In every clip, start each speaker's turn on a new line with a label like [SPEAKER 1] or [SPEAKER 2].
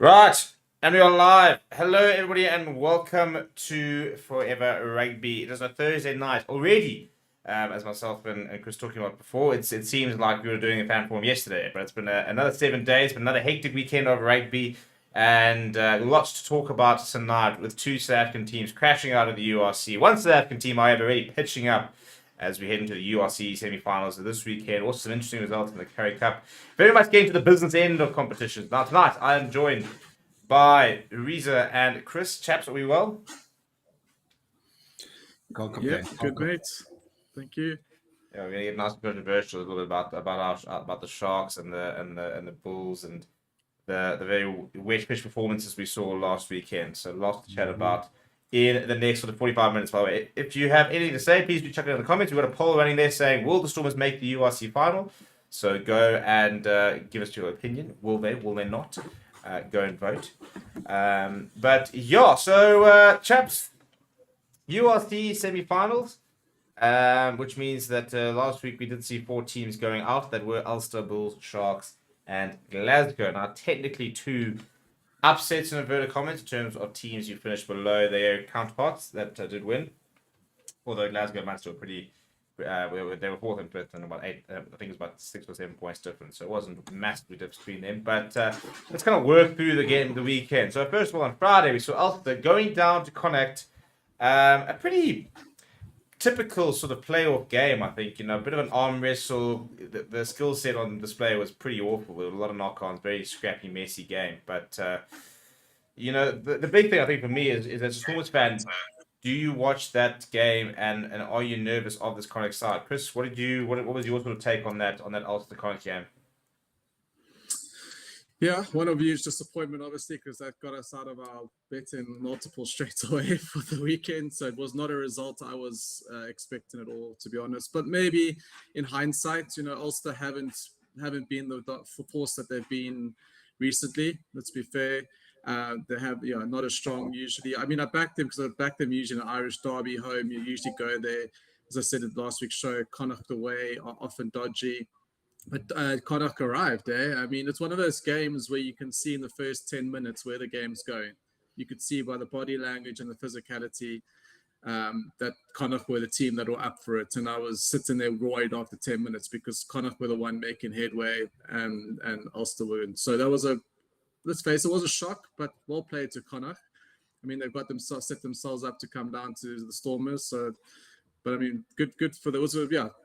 [SPEAKER 1] Right, and we are live. Hello, everybody, and welcome to Forever Rugby. It is a Thursday night already. As myself and Chris talking about before, it seems like we were doing a fan forum yesterday, but it's been another 7 days, been another hectic weekend of rugby, and lots to talk about tonight with two South African teams crashing out of the URC. One South African team, however, already pitching up as we head into the URC semi-finals of this weekend. Also some interesting results in the Currie Cup. Very much getting to the business end of competitions. Now tonight I am joined by Reza and Chris. Chaps, are we well?
[SPEAKER 2] Can't complain.
[SPEAKER 3] Yeah, good mates. Thank you.
[SPEAKER 1] Yeah, we're gonna get nice and controversial a little bit about the Sharks and the Bulls and the very wet pitch performances we saw last weekend. So lots to chat about in the next sort of 45 minutes, by the way. If you have anything to say, please do chuck it in the comments. We've got a poll running there saying, will the Stormers make the URC final? So go and give us your opinion. Will they? Will they not? Go and vote. But yeah, so chaps, URC semi-finals, which means that last week we did see 4 teams going out that were Ulster, Bulls, Sharks, and Glasgow. Now, technically 2 upsets in inverted commas in terms of teams who finished below their counterparts that did win. Although Glasgow managed to pretty, they were fourth and fifth and about 8. I think it was about 6 or 7 points difference, so it wasn't massively different between them. But let's kind of work through the game of the weekend. So first of all, on Friday we saw Ulster going down to Connacht, a pretty typical sort of playoff game, I think. A bit of an arm wrestle. The skill set on display was pretty awful. There were a lot of knock-ons, very scrappy, messy game. But, the big thing I think for me is as a Stormers fan, do you watch that game and are you nervous of this Connacht side? Chris, what was your sort of take on that Ulster Connacht game?
[SPEAKER 3] Yeah, one of huge disappointment, obviously, because that got us out of our betting multiple straight away for the weekend. So it was not a result I was expecting at all, to be honest. But maybe in hindsight, Ulster haven't been the force that they've been recently. Let's be fair. They have, not as strong usually. I mean, I backed them because I backed them usually in an Irish derby home. You usually go there. As I said in last week's show, Connacht away are often dodgy. But Connacht arrived, I mean, it's one of those games where you can see in the first 10 minutes where the game's going. You could see by the body language and the physicality that Connacht were the team that were up for it. And I was sitting there roared after 10 minutes because Connacht were the one making headway and Ulster weren't. So that was let's face it, was a shock, but well played to Connacht. I mean, they've got set themselves up to come down to the Stormers. So, but I mean, good for those.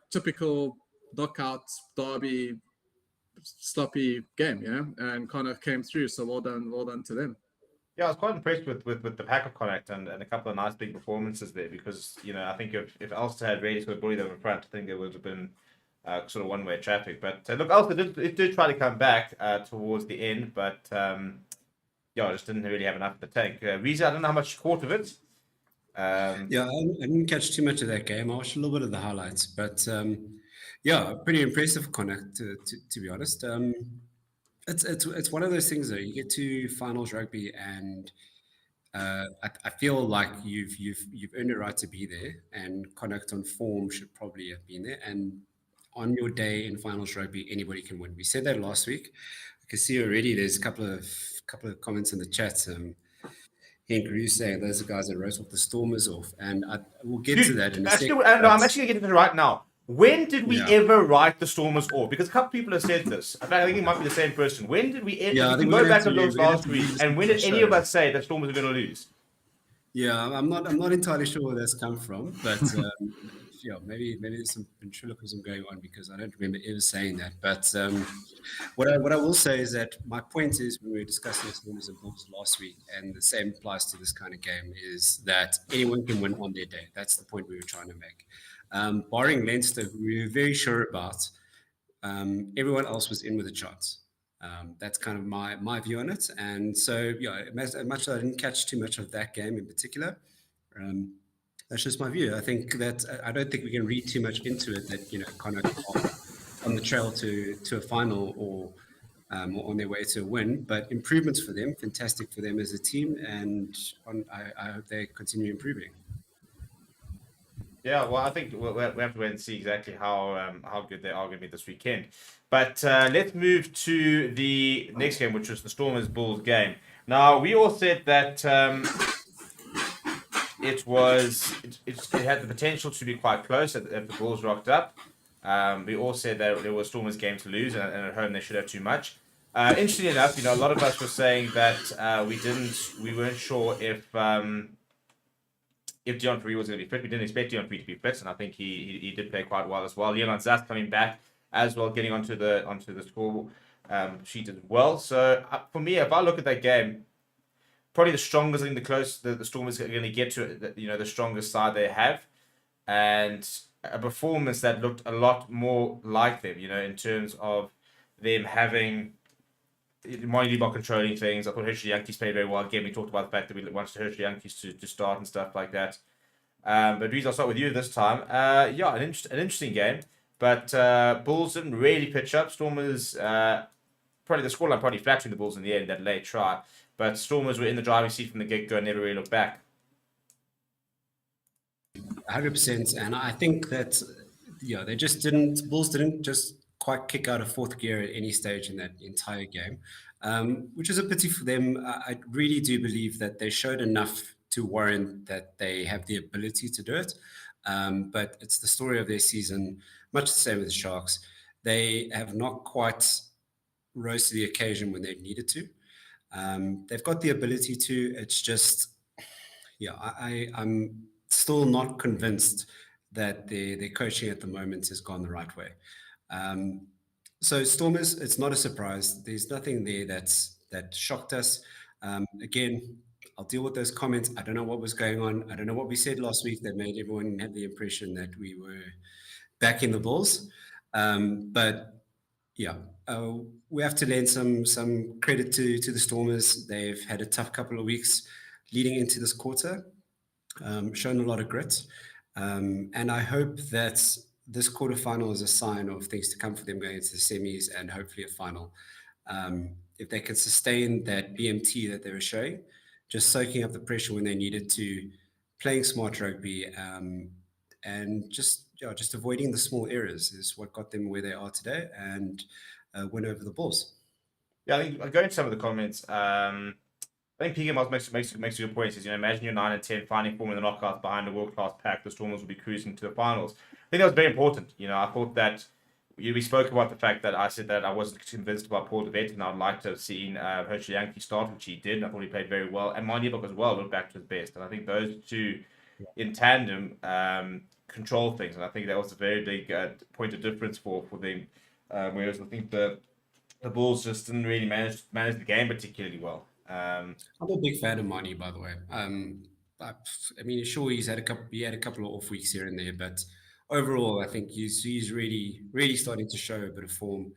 [SPEAKER 3] Typical knockout derby sloppy game, and Connacht came through, so well done to them.
[SPEAKER 1] Yeah, I was quite impressed with the pack of Connacht and a couple of nice big performances there because I think if Ulster had really sort of bullied them in front, I think there would have been sort of one-way traffic. But look, Ulster did try to come back towards the end, but just didn't really have enough of the tank. Reza, I don't know how much you caught of it.
[SPEAKER 2] I didn't catch too much of that game. I watched a little bit of the highlights, but pretty impressive Connacht to be honest. It's one of those things though. You get to finals rugby, and I feel like you've earned a right to be there. And Connacht on form should probably have been there. And on your day in finals rugby, anybody can win. We said that last week. I can see already. There's a couple of comments in the chat. Henk Roos saying those are guys that wrote the Stormers off, and we'll get to that in a second.
[SPEAKER 1] No, I'm actually going to get into it right now. When did we ever write the Stormers off? Because a couple people have said this. In fact, I think it might be the same person. When did we ever go back to those last week? And when did any of us say that Stormers are going to lose?
[SPEAKER 2] Yeah, I'm not entirely sure where that's come from, but maybe there's some ventriloquism going on because I don't remember ever saying that. But what I will say is that my point is when we were discussing the Stormers and Bulls last week, and the same applies to this kind of game, is that anyone can win on their day. That's the point we were trying to make. Barring Leinster, who we were very sure about, everyone else was in with a chance. That's kind of my view on it. And so, as much as I didn't catch too much of that game in particular, that's just my view. I think that I don't think we can read too much into it that, Connacht are on the trail to a final or on their way to a win. But improvements for them, fantastic for them as a team, and I hope they continue improving.
[SPEAKER 1] Yeah, well, I think we have to wait and see exactly how good they are going to be this weekend. But let's move to the next game, which was the Stormers Bulls game. Now, we all said that it had the potential to be quite close if the Bulls rocked up. We all said that there was Stormers game to lose, and at home they should have too much. Interestingly enough, a lot of us were saying that we weren't sure if Dion Free was going to be fit. We didn't expect Dion Free to be fit, and I think he did play quite well as well. Leon Zast coming back as well, getting onto the score sheet as well. So for me, if I look at that game, probably the strongest. I think the Stormers are going to get to the strongest side they have, and a performance that looked a lot more like them. In terms of them having. Money by controlling things. I thought Hershey Yankees played very well. Again, we talked about the fact that we wanted Hershey Yankees to start and stuff like that. But Reza, I'll start with you this time. Yeah, an interesting game. But Bulls didn't really pitch up. Stormers, probably the scoreline probably flattering the Bulls in the end, that late try. But Stormers were in the driving seat from the get-go and never really looked back.
[SPEAKER 2] 100%. And I think that, Bulls didn't just quite kick out of fourth gear at any stage in that entire game, which is a pity for them. I really do believe that they showed enough to warrant that they have the ability to do it. But it's the story of their season, much the same with the Sharks. They have not quite rose to the occasion when they needed to. They've got the ability to. It's just, I'm still not convinced that their coaching at the moment has gone the right way. So Stormers, it's not a surprise. There's nothing there that shocked us. Again, I'll deal with those comments. I don't know what was going on. I don't know what we said last week that made everyone have the impression that we were back in the Bulls. But yeah, we have to lend some credit to the Stormers. They've had a tough couple of weeks leading into this quarter, shown a lot of grit. And I hope that this quarterfinal is a sign of things to come for them going into the semis and hopefully a final. If they can sustain that BMT that they were showing, just soaking up the pressure when they needed to, playing smart rugby, and just avoiding the small errors is what got them where they are today and win over the Bulls.
[SPEAKER 1] Yeah, I think going to some of the comments. I think PK makes a good point. Says, imagine you're 9-10, finding form in the knockouts behind a world-class pack. The Stormers will be cruising to the finals. I think that was very important. I thought that we spoke about the fact that I said that I wasn't convinced about Paul DeVette, and I'd like to have seen Hershey Yankee start, which he did. And I thought he played very well. And Moneybook as well looked back to his best. And I think those two in tandem control things. And I think that was a very big point of difference for them. Whereas I think the Bulls just didn't really manage the game particularly well.
[SPEAKER 2] I'm a big fan of Money, by the way. I mean, sure, he had a couple of off weeks here and there, but overall, I think he's really starting to show a bit of form,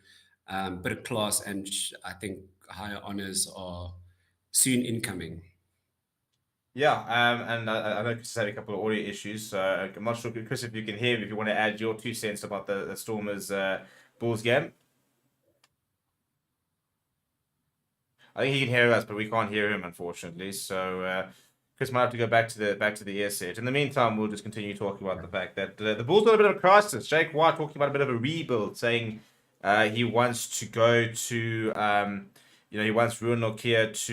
[SPEAKER 2] bit of class, and I think higher honors are soon incoming.
[SPEAKER 1] Yeah, and I know Chris had a couple of audio issues, so I'm not sure, Chris, if you can hear me, if you want to add your 2 cents about the Stormers Bulls game. I think he can hear us, but we can't hear him, unfortunately. So Chris might have to go back to the earset. In the meantime, we'll just continue talking about the fact that the Bulls are a bit of a crisis. Jake White talking about a bit of a rebuild, saying he wants to go to, he wants Ruan Nokia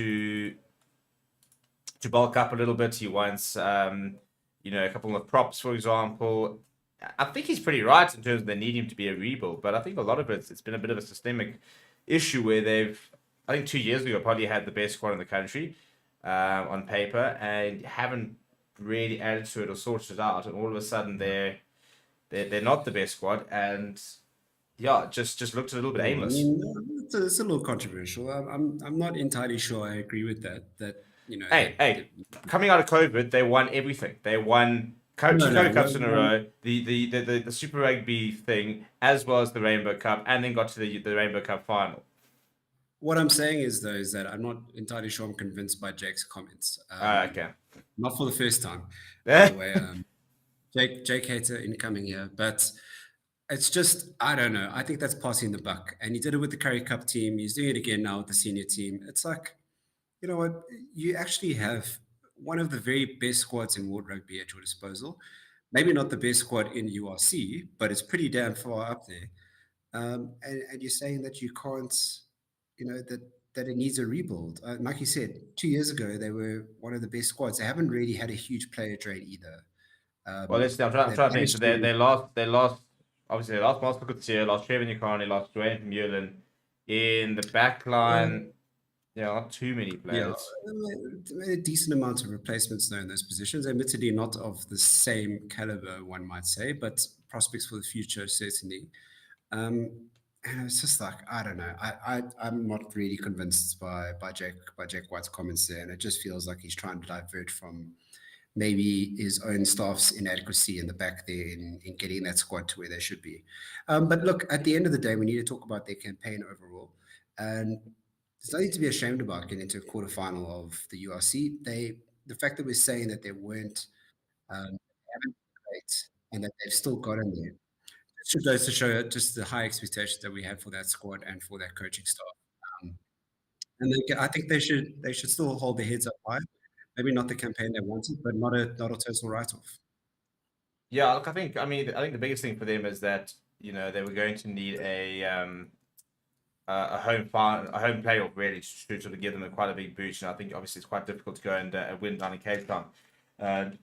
[SPEAKER 1] to bulk up a little bit. He wants, a couple of props, for example. I think he's pretty right in terms of they need him to be a rebuild, but I think a lot of it's been a bit of a systemic issue where I think 2 years ago, probably had the best squad in the country on paper and haven't really added to it or sorted it out. And all of a sudden, they're not the best squad. And yeah, just looked a little bit aimless.
[SPEAKER 2] I mean, it's a little controversial. I'm not entirely sure I agree with that.
[SPEAKER 1] Hey, coming out of COVID, they won everything. They won two cups in a row, the Super Rugby thing, as well as the Rainbow Cup, and then got to the Rainbow Cup final.
[SPEAKER 2] What I'm saying is that I'm not entirely sure I'm convinced by Jake's comments.
[SPEAKER 1] Okay.
[SPEAKER 2] Not for the first time, by the way. Jake Hater incoming here, but it's just, I don't know. I think that's passing the buck. And he did it with the Curry Cup team. He's doing it again now with the senior team. It's like, you know what? You actually have one of the very best squads in world rugby at your disposal. maybe not the best squad in URC, but it's pretty damn far up there. And you're saying that you can't, that it needs a rebuild. Like you said, 2 years ago, they were one of the best squads. They haven't really had a huge player drain either.
[SPEAKER 1] Well, let's see. I'm trying to think. So they lost. Obviously, they lost Marcel Couture, lost Trevor Newcarney, lost Dwayne Mullen. In the back line, not too many players.
[SPEAKER 2] A decent amount of replacements though in those positions. Admittedly, not of the same caliber, one might say, but prospects for the future certainly. And it's just like I don't know. I'm not really convinced by Jack White's comments there, and it just feels like he's trying to divert from maybe his own staff's inadequacy in the back there in getting that squad to where they should be. But look, at the end of the day, we need to talk about their campaign overall. And there's nothing to be ashamed about getting into a quarterfinal of the URC. The fact that we're saying that they haven't great and that they've still got in there, it should goes to show just the high expectations that we have for that squad and for that coaching staff. And I think they should still hold their heads up high. Maybe not the campaign they wanted, but not a total write-off.
[SPEAKER 1] Yeah, look, I think the biggest thing for them is that they were going to need a home playoff really to sort of give them quite a big boost. And I think obviously it's quite difficult to go and win down in Cape Town. And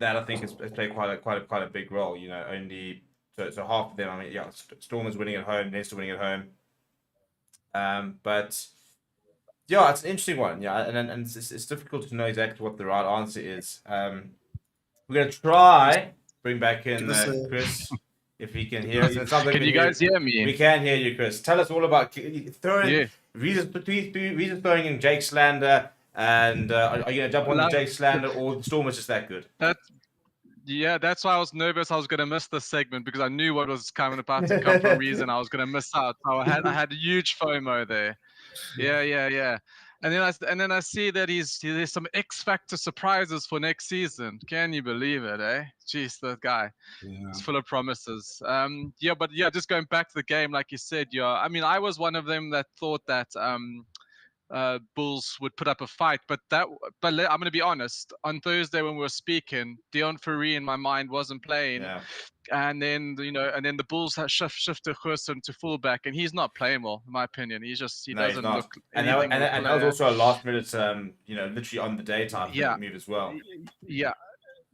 [SPEAKER 1] that I think has played quite a big role. Only so half of them. I mean, yeah, Stormers winning at home, Nesta winning at home. But yeah, it's an interesting one. Yeah, and it's difficult to know exactly what the right answer is. We're gonna try bring back in Chris if he can hear us. And it sounds like
[SPEAKER 4] can you guys hear me?
[SPEAKER 1] We can hear you, Chris. Tell us all about throwing. Reza's throwing in Jake Slander, and are you gonna jump on the Jake Slander, or the Stormers just that good?
[SPEAKER 4] That's why I was nervous. I was gonna miss this segment because I knew what was coming about to come from Reza, and I was gonna miss out. So I had huge FOMO there. Yeah. And then I see that there's some X Factor surprises for next season. Can you believe it, eh? Jeez, that guy.
[SPEAKER 2] Yeah.
[SPEAKER 4] It's full of promises. Just going back to the game, like you said, I mean, I was one of them that thought that Bulls would put up a fight, but I'm going to be honest. On Thursday when we were speaking, Dion Fourie in my mind wasn't playing, and then the Bulls had shifted Gerson to fullback, and he's not playing well, in my opinion. He doesn't look.
[SPEAKER 1] And that was also a last minute, literally on the day type move as well.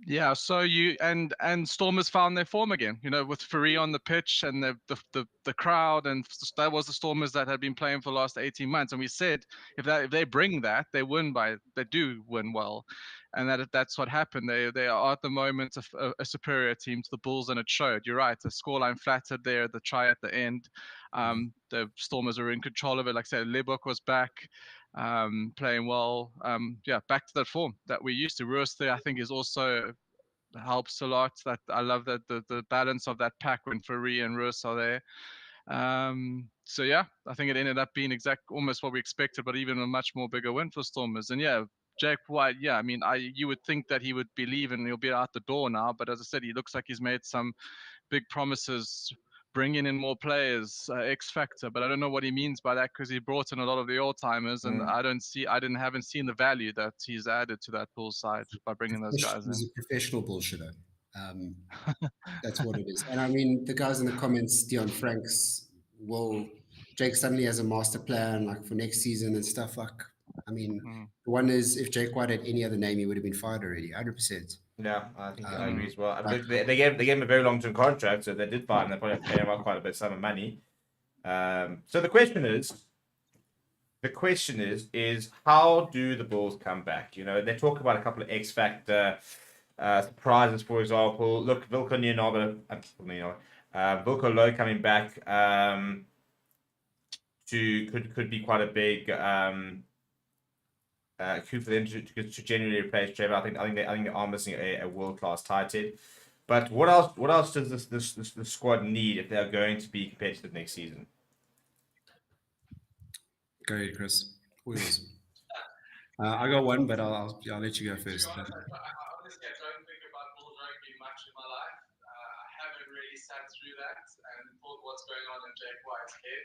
[SPEAKER 4] Yeah, so and Stormers found their form again, with Fourie on the pitch and the crowd, and that was the Stormers that had been playing for the last 18 months. And we said if they bring that, they do win well, and that's what happened. They are at the moment a superior team to the Bulls, and it showed. You're right, the scoreline flattered there, the try at the end. The Stormers are in control of it. Like I said, Lebok was back. Playing well. Back to that form that we used to. Roos there, I think, is also helps a lot. That I love that the balance of that pack when Fourie and Roos are there. I think it ended up being almost what we expected, but even a much more bigger win for Stormers. And Jake White, I mean, you would think that he would be leaving, he'll be out the door now. But as I said, he looks like he's made some big promises, bringing in more players, X Factor, but I don't know what he means by that because he brought in a lot of the old timers, and I haven't seen the value that he's added to that Bulls side by bringing those guys in.
[SPEAKER 2] He's a professional bullshitter. That's what it is. And I mean, the guys in the comments, Dion Franks, Jake suddenly has a master plan like for next season and stuff. Like, I mean, the one is if Jake White had any other name, he would have been fired already, 100%.
[SPEAKER 1] Yeah, I think I agree as well. They gave him a very long-term contract, so they did fire him. They probably have to pay him out quite a bit of money. So the question is how do the Bulls come back? They talk about a couple of X Factor surprises, for example. Look, Vilko Low coming back could be quite a big coup for them to genuinely replace Trevor. I think they are missing a world-class tight end. But what else does this squad need if they are going to be competitive next season?
[SPEAKER 2] Go ahead, Chris. I got one, but I'll let you go first.
[SPEAKER 4] Honestly, I don't think about Bulls Rugby much in my life. I haven't really sat through that and thought what's going on in Jake White's head.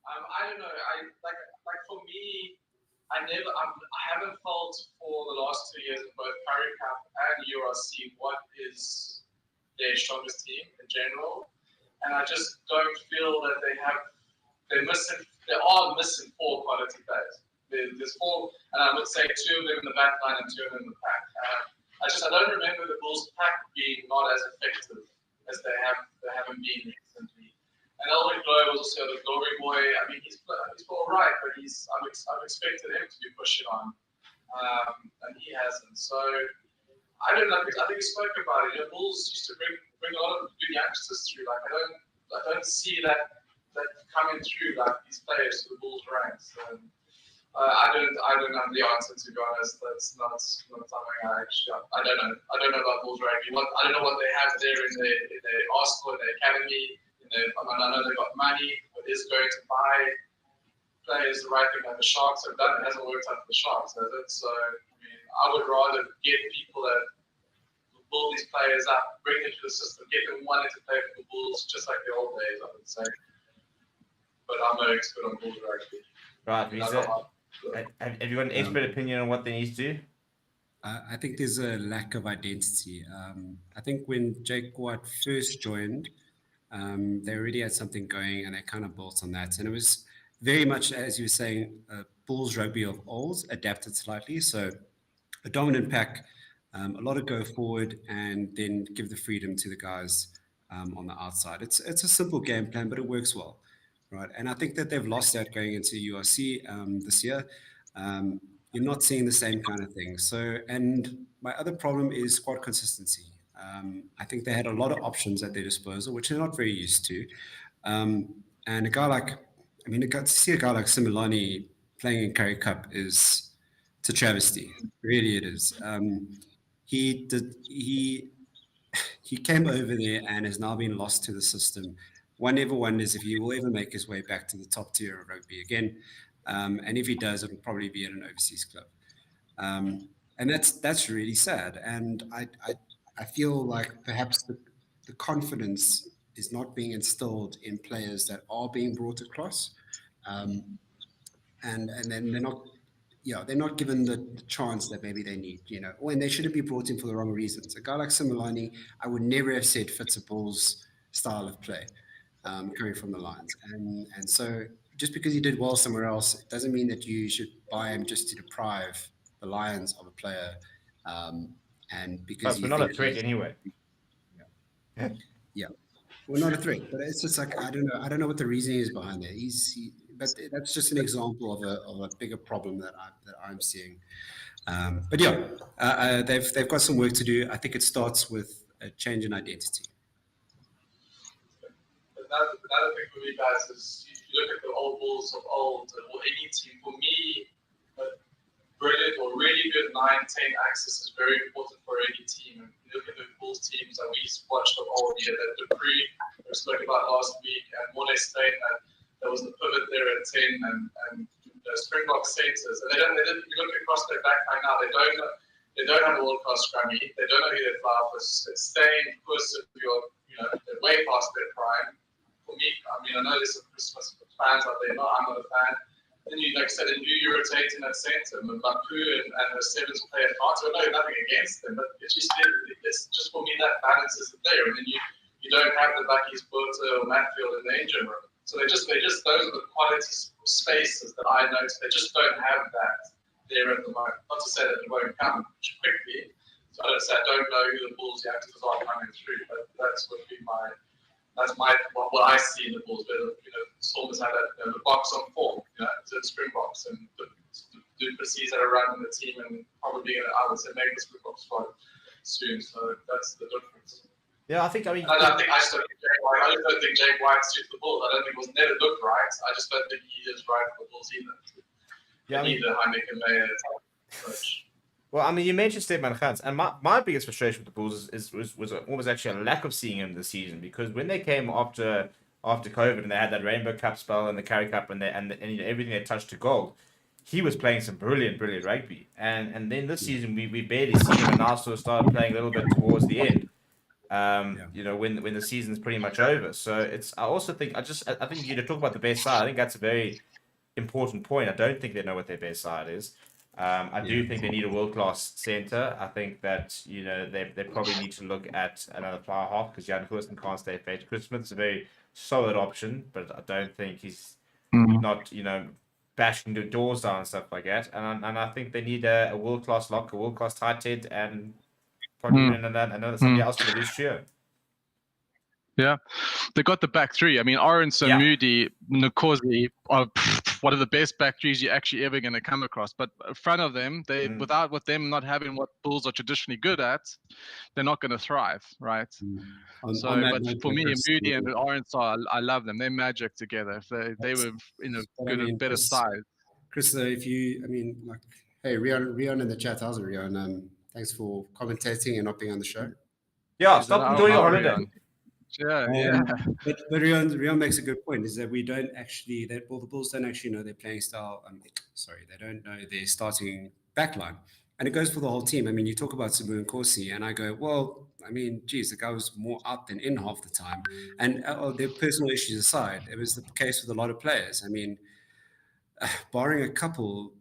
[SPEAKER 4] I don't know. Like for me,
[SPEAKER 5] I haven't felt for the last 2 years in both Curry Cup and URC what is their strongest team in general, and I just don't feel that they are missing 4 quality players. There's 4, and I would say 2 of them in the back line and 2 of them in the pack. I don't remember the Bulls pack being not as effective as they haven't been recently. And Elvin Glow was also the glory boy. I mean, he's all right, but I've expected him to be pushing on, and he hasn't. So I don't know. I think we spoke about it. The Bulls used to bring a lot of good youngsters through. Like I don't see that coming through like these players to the Bulls ranks. I don't know the answer, to be honest. That's not something I don't know about Bulls rugby. I don't know what they have there in their Arsenal, in their academy. I know they've got money, but is going to buy players the right thing like the Sharks have done. It hasn't worked out for the Sharks, has it? So I would rather get people that build these players up, bring them to the system, get them wanting to play for the Bulls, just like the old days, I would say. But I'm no expert on Bulls rugby.
[SPEAKER 1] Right, have you got an expert opinion on what they need to do?
[SPEAKER 2] I think there's a lack of identity. I think when Jake White first joined, they already had something going and they kind of built on that. And it was very much, as you were saying, Bulls rugby of old, adapted slightly. So a dominant pack, a lot of go forward, and then give the freedom to the guys on the outside. It's a simple game plan, but it works well. Right, and I think that they've lost that going into URC this year. You're not seeing the same kind of thing. So, and my other problem is squad consistency. I think they had a lot of options at their disposal, which they're not very used to. And to see a guy like Similani playing in Curry Cup it's a travesty. Really, it is. He came over there and has now been lost to the system. One never wonders if he will ever make his way back to the top tier of rugby again. And if he does, it'll probably be at an overseas club. And that's really sad. And I feel like perhaps the confidence is not being instilled in players that are being brought across. And then they're not given the chance that maybe they need, when they shouldn't be brought in for the wrong reasons. A guy like Similani, I would never have said fits a Bulls style of play. Coming from the Lions. And so just because he did well somewhere else, it doesn't mean that you should buy him just to deprive the Lions of a player. And because
[SPEAKER 1] we're not a threat anyway.
[SPEAKER 2] Yeah. We're not a threat, but it's just like, I don't know what the reasoning is behind it. But that's just an example of a bigger problem that I'm seeing. But yeah, they've got some work to do. I think it starts with a change in identity.
[SPEAKER 5] Another thing for me, guys, is if you look at the old Bulls of old, or any team, for me, brilliant or really good 9-10 axis is very important for any team. And you look at the Bulls teams that we watched of old, that Dupree, we spoke about last week, and Mornay State, that was the pivot there at 10, and the Springbok centers. And you look across their back line now, they don't have a world-class scrummy, they don't know who their file is. It's staying, of course, they're way past their prime. For me, I know there's some Christmas fans out there. I'm not a fan. Then you, like I said, you rotate in that centre. Baku and the Sevens play at heart. So I know nothing against them, but it's just for me that balances the player. And then you don't have the Bucky's, Porter, or Matfield in the engine room. So those are the quality spaces that I noticed. They just don't have that there at the moment. Not to say that it won't come quickly. So I don't know who the Bulls youngsters are coming through, but that's what what I see in the Bulls. But Stormers have that the box on form, the Springboks, and the Duplessis that are running the team, and probably I would say make the Springbok squad soon. So that's the difference.
[SPEAKER 1] Yeah, I
[SPEAKER 5] just don't think Jake White suits the Bulls. I don't think it was never looked right. I just don't think he is right for the Bulls either. Yeah, neither Heineken Meyer coach.
[SPEAKER 1] Well, you mentioned Stefan Gans, and my biggest frustration with the Bulls was almost actually a lack of seeing him this season, because when they came after COVID and they had that Rainbow Cup spell and the Curry Cup and everything they touched to gold, he was playing some brilliant rugby. And then this season we barely see him, and now sort of started playing a little bit towards the end. When the season's pretty much over. So I think you talk about the best side. I think that's a very important point. I don't think they know what their best side is. I do think they need a world-class centre. I think that, you know, they probably need to look at another fly half because Jan Hurston can't stay fit. Chris Smith's a very solid option, but I don't think he's not, you know, bashing the doors down and stuff like that. And I think they need a world-class lock, a world-class tight head, and probably even another somebody else for the loose trio.
[SPEAKER 4] Yeah, they got the back three. I mean, Aronson,
[SPEAKER 1] Yeah.
[SPEAKER 4] Moody, Nkosi are one of the best back threes you're actually ever going to come across. But in front of them, they with them not having what Bulls are traditionally good at, they're not going to thrive, right? But for me, Moody and Aronson, I love them. They're magic together. They were in a better side.
[SPEAKER 2] Chris, if you, I mean, like, hey, Rion in the chat, how's it, Rion? Thanks for commentating and not being on the show.
[SPEAKER 1] Yeah, stop enjoying your holiday.
[SPEAKER 4] Yeah.
[SPEAKER 2] But Rion makes a good point, is that we don't actually, the Bulls don't actually know their playing style. They don't know their starting backline. And it goes for the whole team. I mean, you talk about Sabu and Corsi, and I go, well, I mean, geez, the guy was more out than in half the time. And their personal issues aside, it was the case with a lot of players. I mean, barring a couple,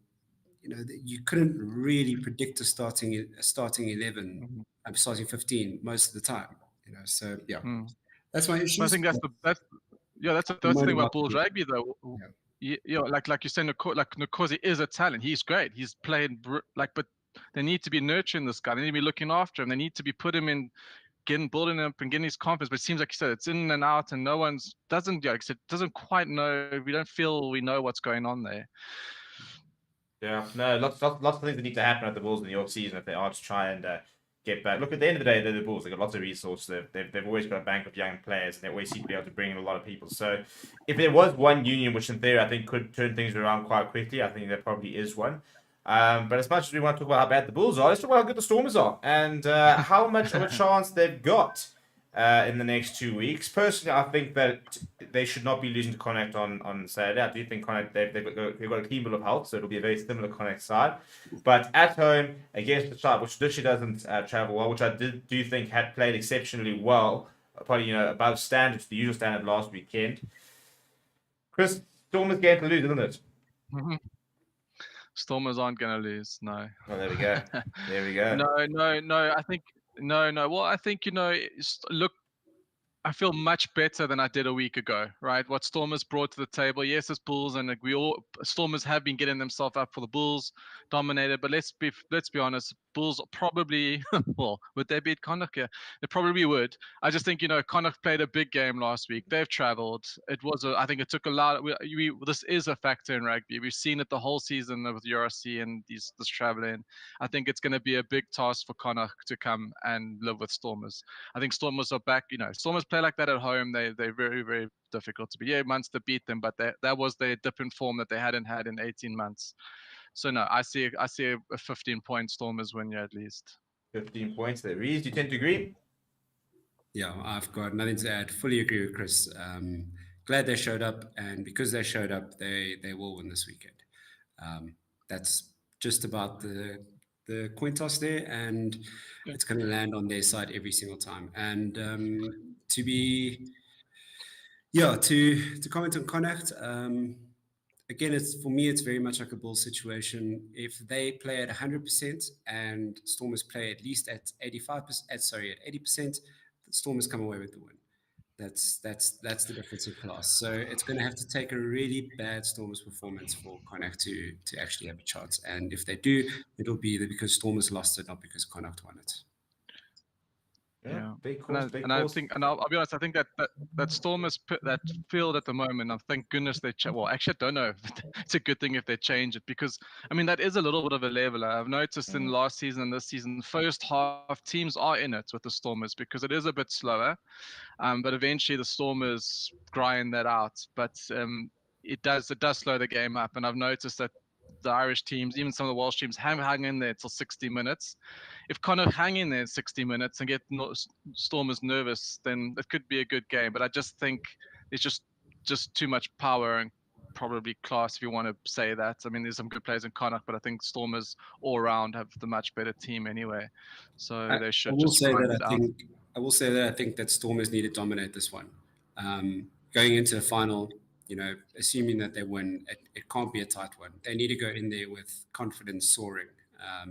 [SPEAKER 2] you know, you couldn't really predict a starting 11, starting 15 most of the time. You know, so yeah, that's my issue.
[SPEAKER 4] I think that's the thing about Bulls rugby though. Yeah. You know, like you said, Nkosi is a talent. He's great. He's playing but they need to be nurturing this guy. They need to be looking after him. They need to be put him in, building him up and getting his confidence. But it seems like you said, it's in and out, and no one's doesn't quite know. We don't feel we know what's going on there.
[SPEAKER 1] Yeah, no, lots of things that need to happen at the Bulls in the off season if they are to try and get back. Look, at the end of the day, they're the Bulls. They've got lots of resources. They've always got a bank of young players, and they always seem to be able to bring in a lot of people. So, if there was one union, which in theory I think could turn things around quite quickly, I think there probably is one. But as much as we want to talk about how bad the Bulls are, let's talk about how good the Stormers are and how much of a chance they've got in the next 2 weeks. Personally, I think that they should not be losing to Connacht on Saturday. I do think Connacht, they've got a clean bill of health, so it'll be a very similar Connacht side. But at home, against the side, which traditionally doesn't travel well, which I do think had played exceptionally well, probably, you know, above standard to the usual standard last weekend. Chris, Stormers game to lose, isn't it?
[SPEAKER 4] Stormers aren't going to lose, no.
[SPEAKER 1] Well, there we go. There we go.
[SPEAKER 4] No. I think no. Well, I think, you know, look, I feel much better than I did a week ago, right? What Stormers brought to the table. Yes, it's Bulls, and Stormers have been getting themselves up for the Bulls, dominated. But let's be honest, Bulls probably, well, would they beat Connacht? Yeah, they probably would. I just think, you know, Connacht played a big game last week. They've travelled. I think it took a lot. This is a factor in rugby. We've seen it the whole season with URC and this travelling. I think it's going to be a big task for Connacht to come and live with Stormers. I think Stormers are back. You know, Stormers play like that at home. They're very, very difficult to beat. Yeah, Munster beat them, but that was their dip in form that they hadn't had in 18 months. So no, I see a 15-point Stormers win here at least.
[SPEAKER 1] 15 points there. Reese, do you tend to agree?
[SPEAKER 2] Yeah, I've got nothing to add. Fully agree with Chris. Glad they showed up, and because they showed up, they will win this weekend. That's just about the coin toss there, and it's going to land on their side every single time. And to comment on Connacht, again, for me, it's very much like a Bulls situation. If they play at 100% and Stormers play at least at 85%, at 80%, the Stormers come away with the win. That's the difference in class. So it's going to have to take a really bad Stormers performance for Connacht to actually have a chance. And if they do, it'll be either because Stormers lost it, not because Connacht won it.
[SPEAKER 1] Yeah, big
[SPEAKER 4] I'll be honest. I think that Stormers that field at the moment. I thank goodness they well, actually, I don't know. It's a good thing if they change it, because I mean that is a little bit of a leveler. I've noticed in last season and this season, first half teams are in it with the Stormers because it is a bit slower, but eventually the Stormers grind that out. But it does slow the game up, and I've noticed that the Irish teams, even some of the Welsh teams, have hung in there till 60 minutes. If Connacht hang in there 60 minutes and get Stormers nervous, then it could be a good game. But I just think it's just too much power and probably class, if you want to say that. I mean, there's some good players in Connacht, but I think Stormers all around have the much better team anyway. So they should just grind it out.
[SPEAKER 2] I will say that I think that Stormers need to dominate this one. Going into the final, assuming that they win, it can't be a tight one. They need to go in there with confidence soaring.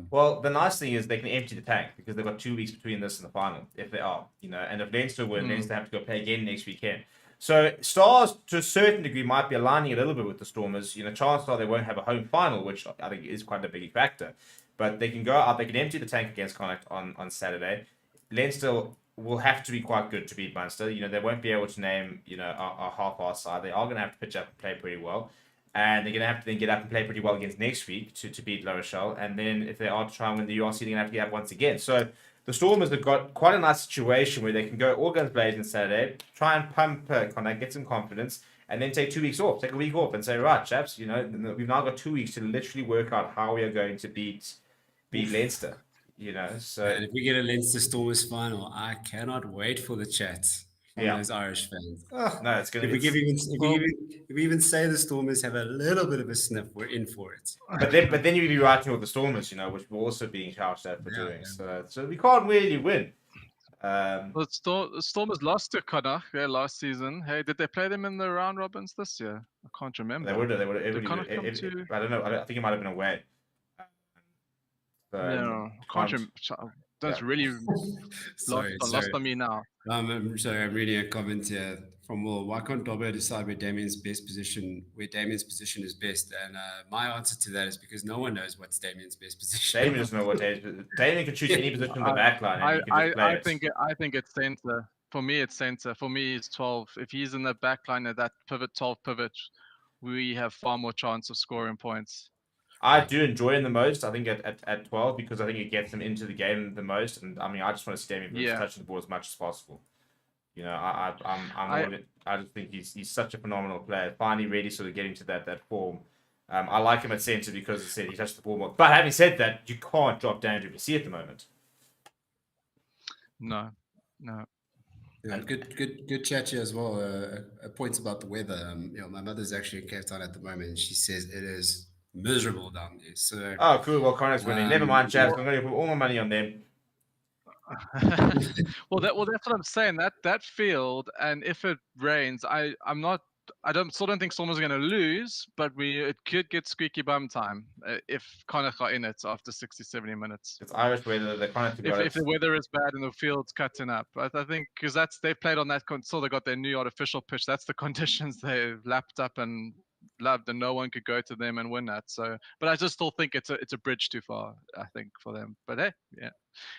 [SPEAKER 1] Well, the nice thing is they can empty the tank because they've got 2 weeks between this and the final, if they are, and if Leinster win, Leinster have to go play again next weekend. So Stars, to a certain degree, might be aligning a little bit with the Stormers. Chances are they won't have a home final, which I think is quite a big factor. But they can go out, they can empty the tank against Connacht on Saturday. Leinster will have to be quite good to beat Munster. They won't be able to name, a half-ass side. They are going to have to pitch up and play pretty well. And they're going to have to then get up and play pretty well against next week to beat La Rochelle. And then if they are to try and win the URC, they're going to have to get up once again. So the Stormers have got quite a nice situation where they can go all guns blazing Saturday, try and pump Connacht, get some confidence, and then take 2 weeks off, take a week off and say, right, chaps, we've now got 2 weeks to literally work out how we are going to beat Leinster. So
[SPEAKER 2] and if we get a Leinster Stormers final, I cannot wait for the chats from those Irish fans.
[SPEAKER 1] No, it's going to
[SPEAKER 2] be. If we even say the Stormers have a little bit of a sniff, we're in for it.
[SPEAKER 1] But then you'd be writing with the Stormers, which we're also being shouted at for doing. Yeah. So we can't really win.
[SPEAKER 4] The Stormers lost to Connacht last season. Hey, did they play them in the round robins this year? I can't remember.
[SPEAKER 1] They would have. I don't know. I think it might have been away.
[SPEAKER 4] No, I can't. That's really lost on me now.
[SPEAKER 2] I'm sorry. I'm reading a comment here from Will. Why can't Dobbo decide where Damien's position is best? And my answer to that is because no one knows what's Damien's best position.
[SPEAKER 1] Damien doesn't know what Damien can choose any position in the back line.
[SPEAKER 4] I think it's centre. For me, it's centre. For me, it's 12. If he's in the back line at that 12 pivot, we have far more chance of scoring points.
[SPEAKER 1] I do enjoy him the most, I think, at 12, because I think it gets them into the game the most. And I mean, I just want to see him touching the ball as much as possible. I just think he's such a phenomenal player. Finally, really sort of getting to that form. I like him at centre because, as I said, he touched the ball more. But having said that, you can't drop down to see at the moment.
[SPEAKER 4] No.
[SPEAKER 2] Yeah, good chat here as well. A point about the weather. My mother's actually in Cape Town at the moment, and she says it is miserable down there. So
[SPEAKER 1] cool. Well, Connacht's winning. Never mind, chaps. I'm going to put all my money on them.
[SPEAKER 4] Well, that's what I'm saying. That field, and if it rains, I still don't think Stormers are going to lose, but it could get squeaky bum time if Connacht are in it after 60, 70 minutes.
[SPEAKER 1] It's Irish weather. They're Connacht
[SPEAKER 4] if the weather is bad and the field's cutting up, I think because they've played on that so they got their new artificial pitch. That's the conditions they've lapped up and loved, and no one could go to them and win that. So, but I just still think it's a bridge too far, I think, for them. But hey, yeah,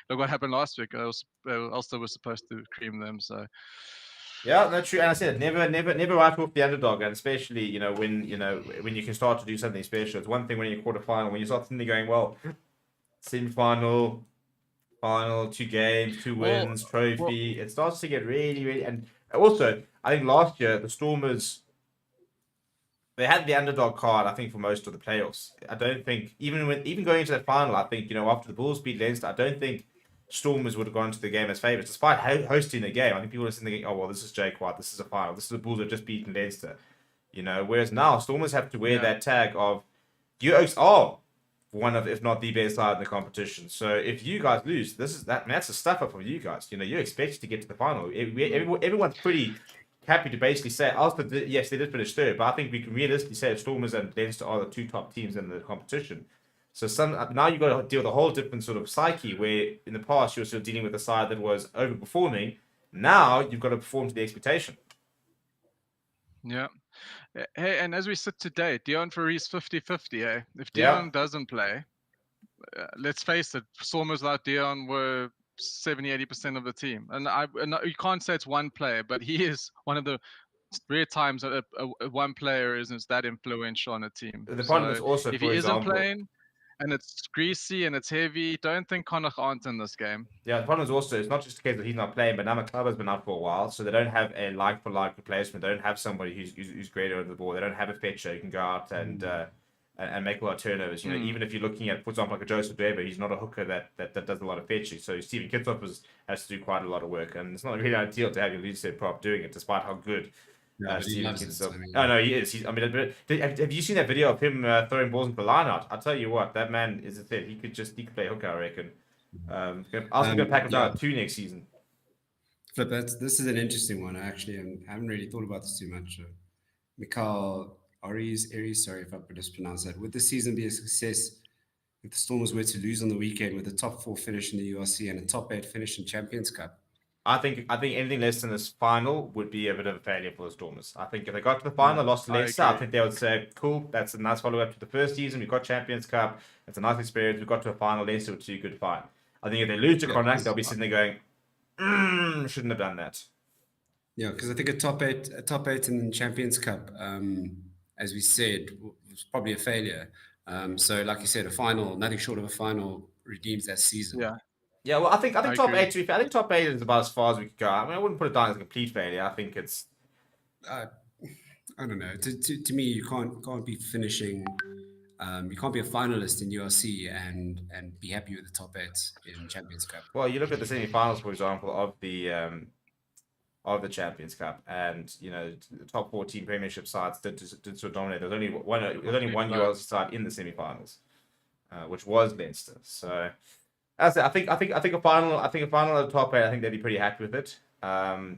[SPEAKER 4] look what happened last week. Ulster was supposed to cream them, so.
[SPEAKER 1] Yeah, that's true. And I said never write off the underdog, and especially when you can start to do something special. It's one thing when you're quarterfinal, when you start suddenly going, well, semi-final, final, 2 games, 2 wins, trophy. It starts to get really, really. And also, I think last year the Stormers, they had the underdog card, I think, for most of the playoffs. I don't think even going into that final, I think after the Bulls beat Leinster, I don't think Stormers would have gone to the game as favourites, despite hosting the game. I think people are sitting thinking, oh well, this is Jake White, this is a final, this is the Bulls that have just beaten Leinster. Whereas now Stormers have to wear that tag of you Oaks are one of, if not the best side in the competition. So if you guys lose, that's a stuff up for you guys. You're expected to get to the final. Everyone's pretty happy to basically say, yes, they did finish third, but I think we can realistically say Stormers and Leinster are the 2 top teams in the competition. So now you've got to deal with a whole different sort of psyche, where in the past you were still dealing with a side that was overperforming. Now you've got to perform to the expectation.
[SPEAKER 4] Yeah. Hey, and as we sit today, Dion Faris 50-50. Eh? If Dion doesn't play, let's face it, Stormers like Dion were 70-80% of the team. And you can't say it's one player, but he is one of the rare times that one player isn't that influential on a team.
[SPEAKER 1] The problem is also,
[SPEAKER 4] if he isn't playing, and it's greasy and it's heavy, don't think Connacht aren't in this game.
[SPEAKER 1] Yeah, the problem is also, it's not just the case that he's not playing, but Namakaba has been out for a while, so they don't have a like-for-like replacement. They don't have somebody who's great over the ball. They don't have a fetcher who can go out and make a lot of turnovers. Even if you're looking at, for example, like a Joseph Weber, he's not a hooker that does a lot of fetching. So Stephen Kitsop has to do quite a lot of work, and it's not really ideal to have your lead set prop doing it, despite how good Stephen Kitsop. No, he is. Have you seen that video of him throwing balls into the line out? I'll tell you what, that man is a thing. He could play hooker, I reckon. I was going to pack him down 2 next season.
[SPEAKER 2] Flip, this is an interesting one. I haven't really thought about this too much. Mikhail Aries, sorry if I mispronounced that. Would the season be a success if the Stormers were to lose on the weekend with a top 4 finish in the URC and a top 8 finish in Champions Cup?
[SPEAKER 1] I think anything less than this final would be a bit of a failure for the Stormers. I think if they got to the final, lost to
[SPEAKER 4] I
[SPEAKER 1] Leicester, I
[SPEAKER 4] agree.
[SPEAKER 1] think they would say, cool, that's a nice follow-up to the first season. We've got Champions Cup. It's a nice experience. We got to a final. Leicester were too good fine. I think if they lose to Connacht, they'll be sitting there going, shouldn't have done that.
[SPEAKER 2] Yeah, because I think a top eight in the Champions Cup, as we said, was probably a failure. So, like you said, a final, nothing short of a final, redeems that season.
[SPEAKER 4] Yeah.
[SPEAKER 1] Yeah, well, I think
[SPEAKER 4] I
[SPEAKER 1] top
[SPEAKER 4] agree.
[SPEAKER 1] eight. To be fair, I think top 8 is about as far as we could go. I mean, I wouldn't put it down as a complete failure. I think it's.
[SPEAKER 2] I don't know. To me, you can't be finishing. You can't be a finalist in URC and be happy with the top 8 in Champions Cup.
[SPEAKER 1] Well, you look at the semi-finals, for example, of the Champions Cup, and the top 14 Premiership sides did sort of dominate. There was only one URC side in the semi-finals, which was Leinster. So, as I think a final at the top 8, I think they'd be pretty happy with it. I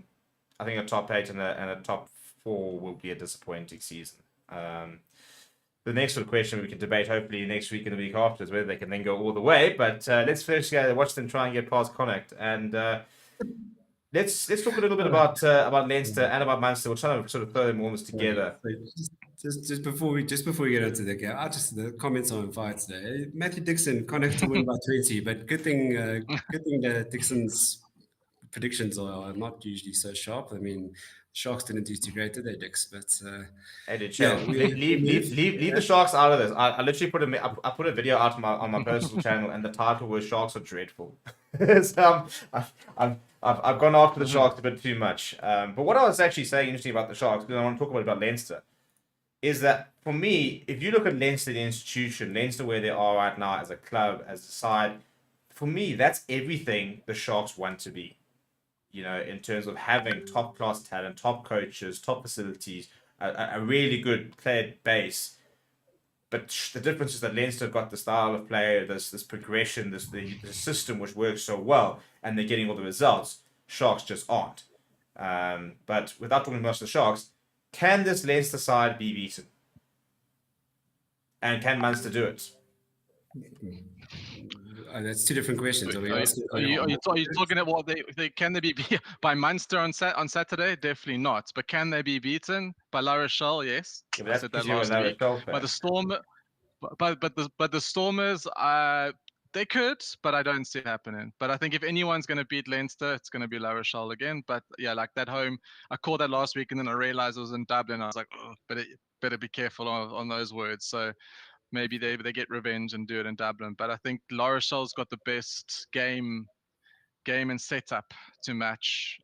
[SPEAKER 1] think a top 8 and a top 4 will be a disappointing season. The next sort of question we can debate hopefully next week and the week after is whether they can then go all the way. But let's first watch them try and get past Connacht, and let's talk a little bit about Leinster and about Munster. We're trying to sort of throw them almost together.
[SPEAKER 2] Just before we get into the game, the comments on fights today. Matthew Dixon, Connacht to win by 20, but good thing that Dixon's predictions are not usually so sharp. I mean, Sharks didn't do too great, did they, Dix? But
[SPEAKER 1] Hey, dude, chill. Leave the Sharks out of this. I literally put a video out on my personal channel, and the title was "Sharks are dreadful." So I've gone after the Sharks a bit too much. But what I was actually saying interesting about the Sharks, because I want to talk about Leinster, is that for me, if you look at Leinster, the institution, Leinster where they are right now as a club, as a side, for me, that's everything the Sharks want to be. In terms of having top class talent, top coaches, top facilities, a really good player base. But the difference is that Leinster got the style of play, this progression, the system which works so well, and they're getting all the results. Sharks just aren't. But without talking much of the Sharks, can this Leinster side be beaten? And can Munster do it?
[SPEAKER 2] That's two different questions.
[SPEAKER 4] Are you talking about they can they be beat by Munster on Saturday? Definitely not. But can they be beaten by La Rochelle? Yes.
[SPEAKER 1] Yeah,
[SPEAKER 4] I said that last week. By the Storm, but the Stormers, they could, but I don't see it happening. But I think if anyone's going to beat Leinster, it's going to be La Rochelle again. But yeah, like that home, I called that last week, and then I realized it was in Dublin. I was like, oh, better be careful on those words. So. Maybe they get revenge and do it in Dublin, but I think La Rochelle's got the best game and setup to match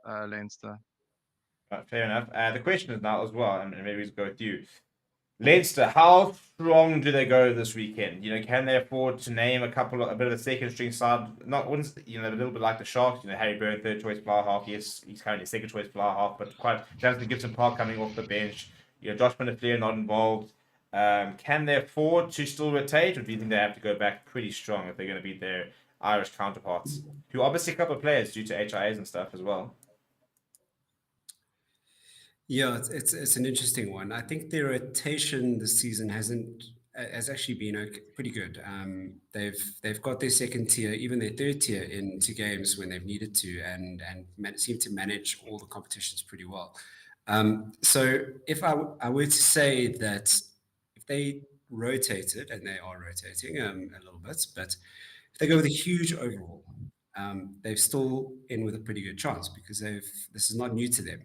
[SPEAKER 4] Leinster.
[SPEAKER 1] Fair enough. The question is now as well, and maybe we go with you. Leinster, how strong do they go this weekend? Can they afford to name a bit of the second string side? A little bit like the Sharks. Harry Byrne, third choice flower half. Yes, he's currently second choice flower half, but quite Jonathan Gibson Park coming off the bench. Josh Minifleer not involved. Can they afford to still rotate, or do you think they have to go back pretty strong if they're going to beat their Irish counterparts, who obviously a couple of players due to HIAs and stuff as well?
[SPEAKER 2] Yeah, it's an interesting one. I think their rotation this season has actually been pretty good. They've got their second tier, even their third tier in 2 games when they've needed to, and seem to manage all the competitions pretty well. So if I were to say that they rotated, and they are rotating a little bit, but if they go with a huge overall, they're still in with a pretty good chance because this is not new to them.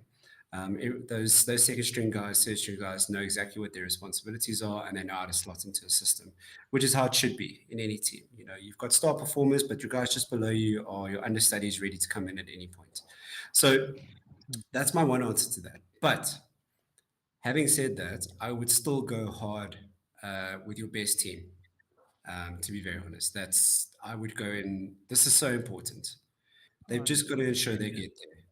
[SPEAKER 2] Those second string guys, third string guys know exactly what their responsibilities are, and they know how to slot into a system, which is how it should be in any team. You've got star performers, but your guys just below you are your understudies ready to come in at any point. So that's my one answer to that. But having said that, I would still go hard with your best team. To be very honest, I would go in. This is so important. They've just got to ensure they get there.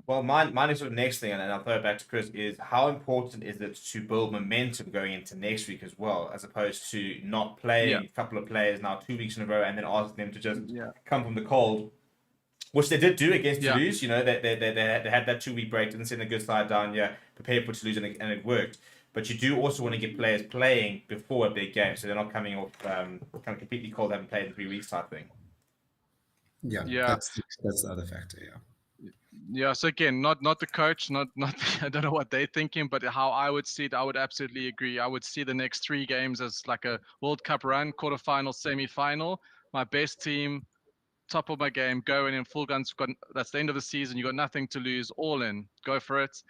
[SPEAKER 1] Well, mine is sort of next thing, and I'll throw it back to Chris. Is how important is it to build momentum going into next week as well, as opposed to not playing a couple of players now 2 weeks in a row and then asking them to just come from the cold which they did do against
[SPEAKER 4] Yeah.
[SPEAKER 1] Toulouse. You know, they had that 2 week break, didn't send a good side down, prepared for Toulouse, and it worked. But you do also want to get players playing before a big game, so they're not coming off kind of completely cold, haven't played in 3 weeks type thing.
[SPEAKER 4] Yeah.
[SPEAKER 2] That's the other factor. Yeah.
[SPEAKER 4] Yeah, so again, not the coach, not I don't know what they're thinking, but how I would see it, I would absolutely agree. I would see the next 3 games as like a World Cup run, quarterfinal, semi-final. My best team, top of my game, go in full guns. That's the end of the season. You got nothing to lose. All in, go for it.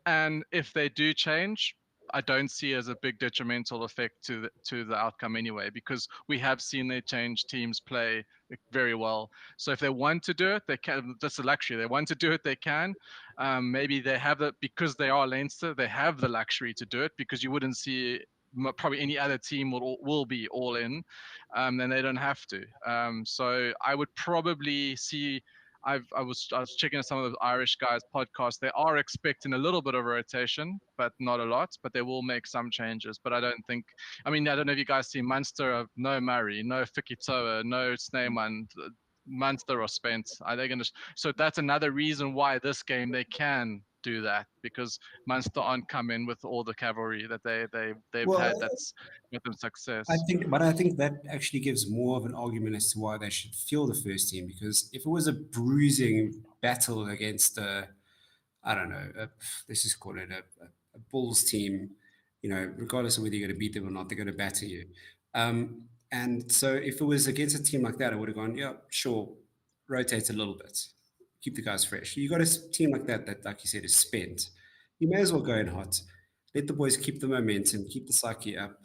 [SPEAKER 4] And if they do change, I don't see as a big detrimental effect to the outcome anyway, because we have seen their change teams play very well. So if they want to do it, they can. That's a luxury. They want to do it, they can. Maybe they have that because they are Leinster. They have the luxury to do it, because you wouldn't see probably any other team will be all in, then they don't have to. So I would probably see. I was checking some of the Irish guys' podcasts. They are expecting a little bit of a rotation, but not a lot. But they will make some changes. But I don't think. I mean, I don't know if you guys see Munster. No Murray, no Fikitoa, no Snyman. Munster or spent. Are they going to? So that's another reason why this game they can do that, because Munster aren't coming with all the cavalry that they've
[SPEAKER 2] Well,
[SPEAKER 4] had. That's with them success.
[SPEAKER 2] I think that actually gives more of an argument as to why they should field the first team. Because if it was a bruising battle against I don't know, let's just call it a Bulls team, regardless of whether you're going to beat them or not, they're going to batter you. And so if it was against a team like that, I would have gone, yeah, sure, rotate a little bit, keep the guys fresh. You got a team like that, like you said, is spent. You may as well go in hot. Let the boys keep the momentum, keep the psyche up,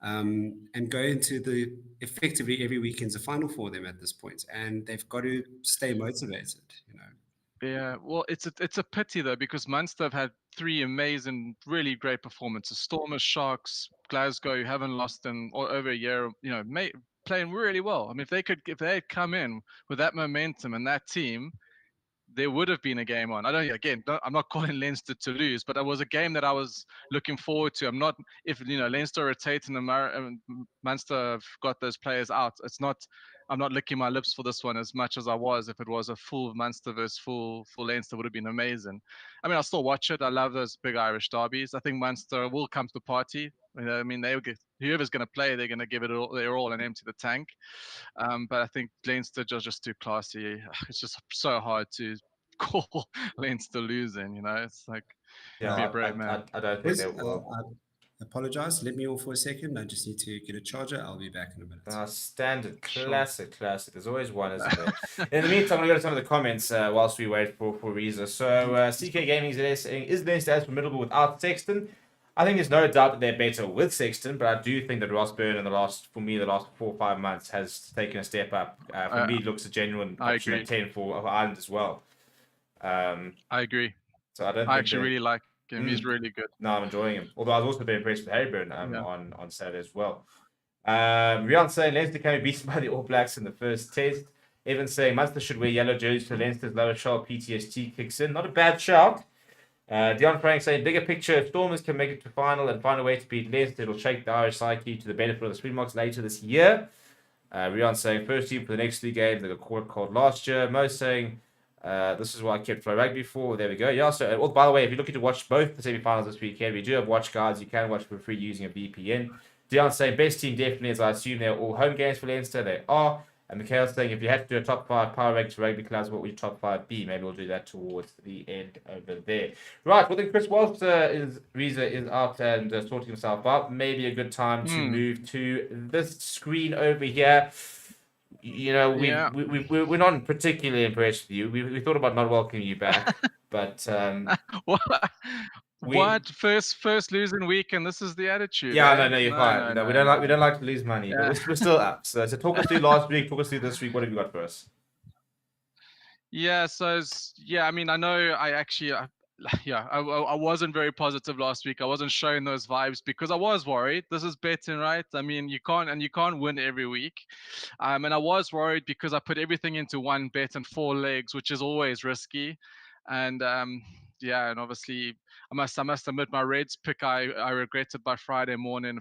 [SPEAKER 2] and go into the effectively every weekend's a final for them at this point, and they've got to stay motivated.
[SPEAKER 4] Yeah, well, it's a pity though, because Munster have had 3 amazing, really great performances. Stormers, Sharks, Glasgow, who haven't lost in over a year. Playing really well. I mean, if they had come in with that momentum and that team, there would have been a game on. I'm not calling Leinster to lose, but it was a game that I was looking forward to. I'm not, if Leinster rotate and Munster have got those players out. I'm not licking my lips for this one as much as I was. If it was a full Munster versus full Leinster, would have been amazing. I mean, I'll still watch it. I love those big Irish derbies. I think Munster will come to the party. I mean, whoever's going to play, they're going to give it their all and empty the tank. But I think Leinster are just too classy. It's just so hard to call Leinster losing. It's like, be a brave man.
[SPEAKER 1] I don't think they will.
[SPEAKER 2] I apologize. Let me off for a second. I just need to get a charger. I'll be back in a minute.
[SPEAKER 1] Standard, classic. There's always one, isn't there? In the meantime, I'm going to go to some of the comments whilst we wait for Reza. So, CK Gaming is saying, is Leinster as formidable without Sexton? I think there's no doubt that they're better with Sexton, but I do think that Ross Byrne in the last 4 or 5 months has taken a step up. For me, it looks a genuine option at 10 for Ireland as well.
[SPEAKER 4] I agree.
[SPEAKER 1] So I
[SPEAKER 4] actually really like him. He's really good.
[SPEAKER 1] No, I'm enjoying him. Although I was also very impressed with Harry Byrne on Saturday as well. Rian saying Leinster can be beaten by the All Blacks in the first test. Evan saying Munster should wear yellow jerseys so Leinster's lower shoulder PTSD kicks in. Not a bad shout. Dion Frank saying, bigger picture, if Stormers can make it to final and find a way to beat Leinster, it'll shake the Irish psyche to the benefit of the Springboks later this year. Rian saying, first team for the next 3 games, they got caught cold last year. Mo saying, this is what I kept Flow Rugby for. There we go. Yeah, so, by the way, if you're looking to watch both the semi-finals this weekend, we do have watch guides. You can watch for free using a VPN. Dion saying, best team definitely, as I assume they're all home games for Leinster. They are. And Mikhail saying, if you had to do a top 5 power ranked rugby clubs, what would your top 5 be? Maybe we'll do that towards the end over there. Right, well then Chris whilst Reza is out and sorting himself out, maybe a good time to move to this screen over here. We're not particularly impressed with you. We thought about not welcoming you back, but
[SPEAKER 4] what first losing week, and this is the attitude.
[SPEAKER 1] Yeah, no, you're fine. No, we don't like to lose money, but we're still up. So talk us through last week, talk us through this week. What have you got for us?
[SPEAKER 4] Yeah, I mean, I know I wasn't very positive last week. I wasn't showing those vibes because I was worried. This is betting, right? I mean, you can't win every week. And I was worried because I put everything into one bet and 4 legs, which is always risky. And yeah, and obviously I must admit my Reds pick I regretted by Friday morning,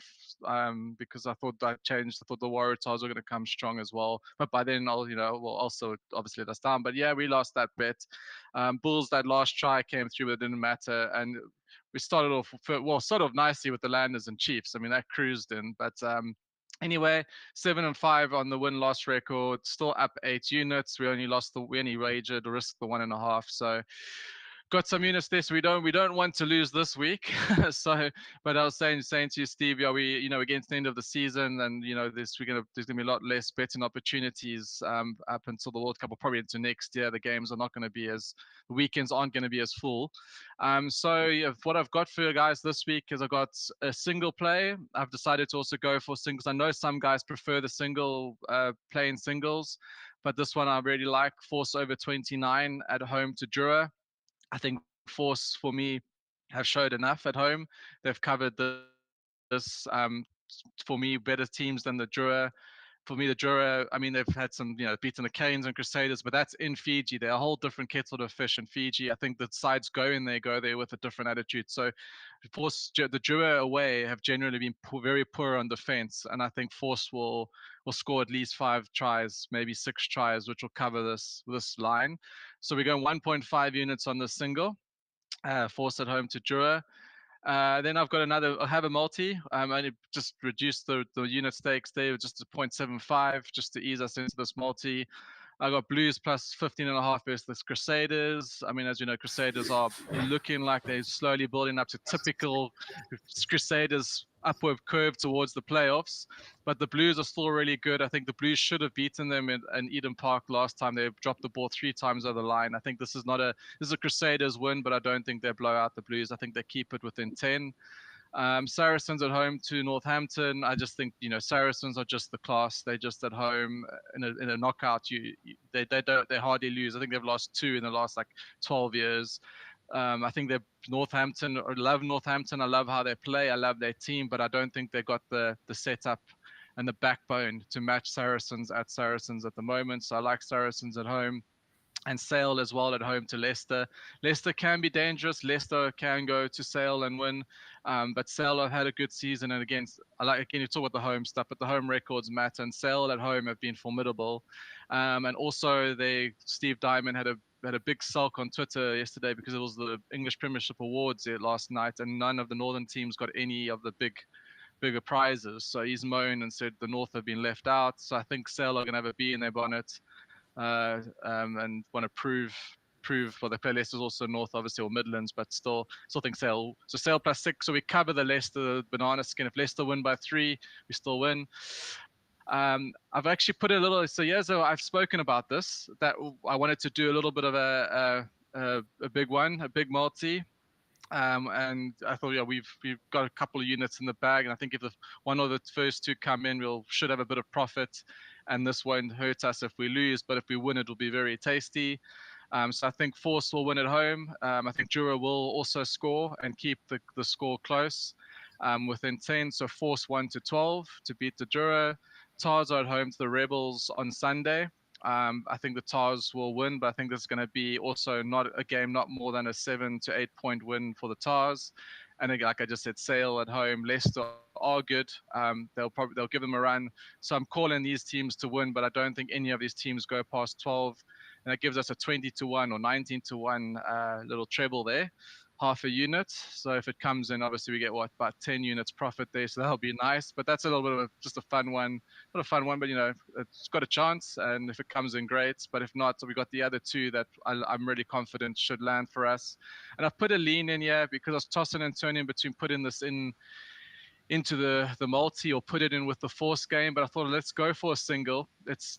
[SPEAKER 4] because I thought I changed. I thought the Waratahs were going to come strong as well, but by then also obviously let us down. But yeah, we lost that bet. Bulls, that last try came through, but it didn't matter, and we started off sort of nicely with the Landers and Chiefs. I mean, that cruised in, but anyway, 7-5 on the win-loss record, still up 8 units. We only wagered or risked the 1.5. So got some units there. So we don't want to lose this week. So, but I was saying to you, Stevie, are we, against the end of the season, and there's gonna be a lot less betting opportunities up until the World Cup, or probably into next year. The games are not going to be the weekends aren't going to be as full. So yeah, what I've got for you guys this week is I've got a single play. I've decided to also go for singles. I know some guys prefer the single playing singles, but this one I really like. Force over 29 at home to Drua. I think Force for me have showed enough at home. They've covered this for me better teams than the Drua. For me, the Drua, I mean, they've had some, beaten the Canes and Crusaders, but that's in Fiji. They're a whole different kettle of fish in Fiji. I think the sides go there with a different attitude. So, Force, the Drua away have generally been very poor on defense, and I think Force will score at least 5 tries, maybe 6 tries, which will cover this line. So we're going 1.5 units on the single. Force at home to Drua. Then I've got I have a multi. I only just reduced the unit stakes there just to 0.75, just to ease us into this multi. I got Blues plus 15.5 versus the Crusaders. I mean, as you know, Crusaders are looking like they're slowly building up to typical Crusaders upward curve towards the playoffs. But the Blues are still really good. I think the Blues should have beaten them in Eden Park last time. They dropped the ball 3 times over the line. I think this is a Crusaders win, but I don't think they blow out the Blues. I think they keep it within 10. Saracens at home to Northampton. I just think Saracens are just the class. They're just at home in a knockout. They hardly lose. I think they've lost 2 in the last 12 years. I think they're Northampton. I love Northampton. I love how they play. I love their team, but I don't think they've got the setup and the backbone to match Saracens at the moment. So I like Saracens at home. And Sale as well at home to Leicester. Leicester can be dangerous. Leicester can go to Sale and win, but Sale have had a good season. And again, you talk about the home stuff, but the home records matter. And Sale at home have been formidable. And also, Steve Diamond had a big sulk on Twitter yesterday because it was the English Premiership Awards last night, and none of the Northern teams got any of the bigger prizes. So he's moaned and said the North have been left out. So I think Sale are going to have a bee in their bonnet. And want to prove well, they play Leicester's also North, obviously, or Midlands, but still think Sale. So Sale plus 6, so we cover the Leicester banana skin. If Leicester win by 3, we still win. I've actually put a little. So yeah, so I've spoken about this, that I wanted to do a little bit of a big one, a big multi. And I thought, we've got a couple of units in the bag, and I think if one of the first 2 come in, should have a bit of profit, and this won't hurt us if we lose, but if we win, it will be very tasty. So I think Force will win at home. I think Drua will also score and keep the score close, within 10. So Force 1 to 12 to beat the Drua. Tars are at home to the Rebels on Sunday. I think the Tars will win, but I think this is going to be also not more than a 7 to 8 point win for the Tars. And again, like I just said, Sale at home, Leicester are good. They'll give them a run. So I'm calling these teams to win, but I don't think any of these teams go past 12. And that gives us a 20 to 1 or 19 to 1 little treble there, half a unit. So if it comes in, obviously we get about 10 units profit there. So that'll be nice. But that's a little bit of just a fun one. Not a fun one, but it's got a chance. And if it comes in, great. But if not, so we got the other 2 that I'm really confident should land for us. And I've put a lean in here because I was tossing and turning between putting this into the multi or put it in with the Force game, but I thought let's go for a single. Let's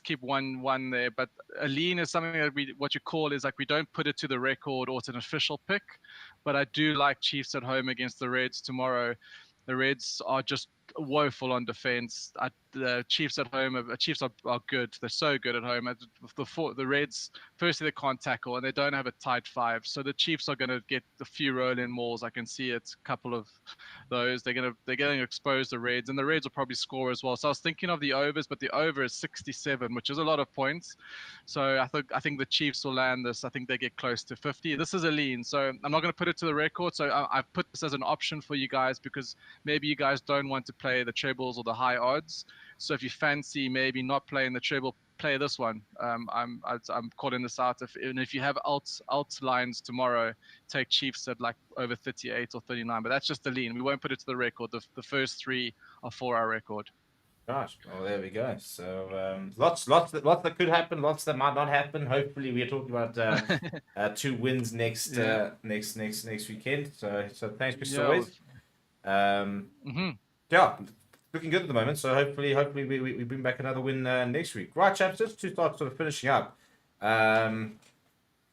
[SPEAKER 4] keep one there. But a lean is something that what you call is we don't put it to the record or it's an official pick, but I do like Chiefs at home against the Reds tomorrow. The Reds are just woeful on defense. The Chiefs at home, Chiefs are good. They're so good at home. The Reds, firstly, they can't tackle and they don't have a tight five. So the Chiefs are going to get a few roll-in mauls. I can see it. A couple of those. They're going to expose the Reds, and the Reds will probably score as well. So I was thinking of the overs, but the over is 67, which is a lot of points. So I think the Chiefs will land this. I think they get close to 50. This is a lean, so I'm not going to put it to the record. So I've put this as an option for you guys because maybe you guys don't want to play the trebles or the high odds. So if you fancy maybe not playing the treble, play this one. I'm calling this out. If you have alt lines tomorrow, take Chiefs at like over 38 or 39. But that's just the lean. We won't put it to the record. The first three are for our record.
[SPEAKER 1] Gosh, well, there we go. So lots that could happen, lots that might not happen. Hopefully, we are talking about 2 wins next weekend. So thanks, Chris, as always. Yeah, looking good at the moment. So hopefully we bring back another win next week. Right, chaps, just to start sort of finishing up. Yeah,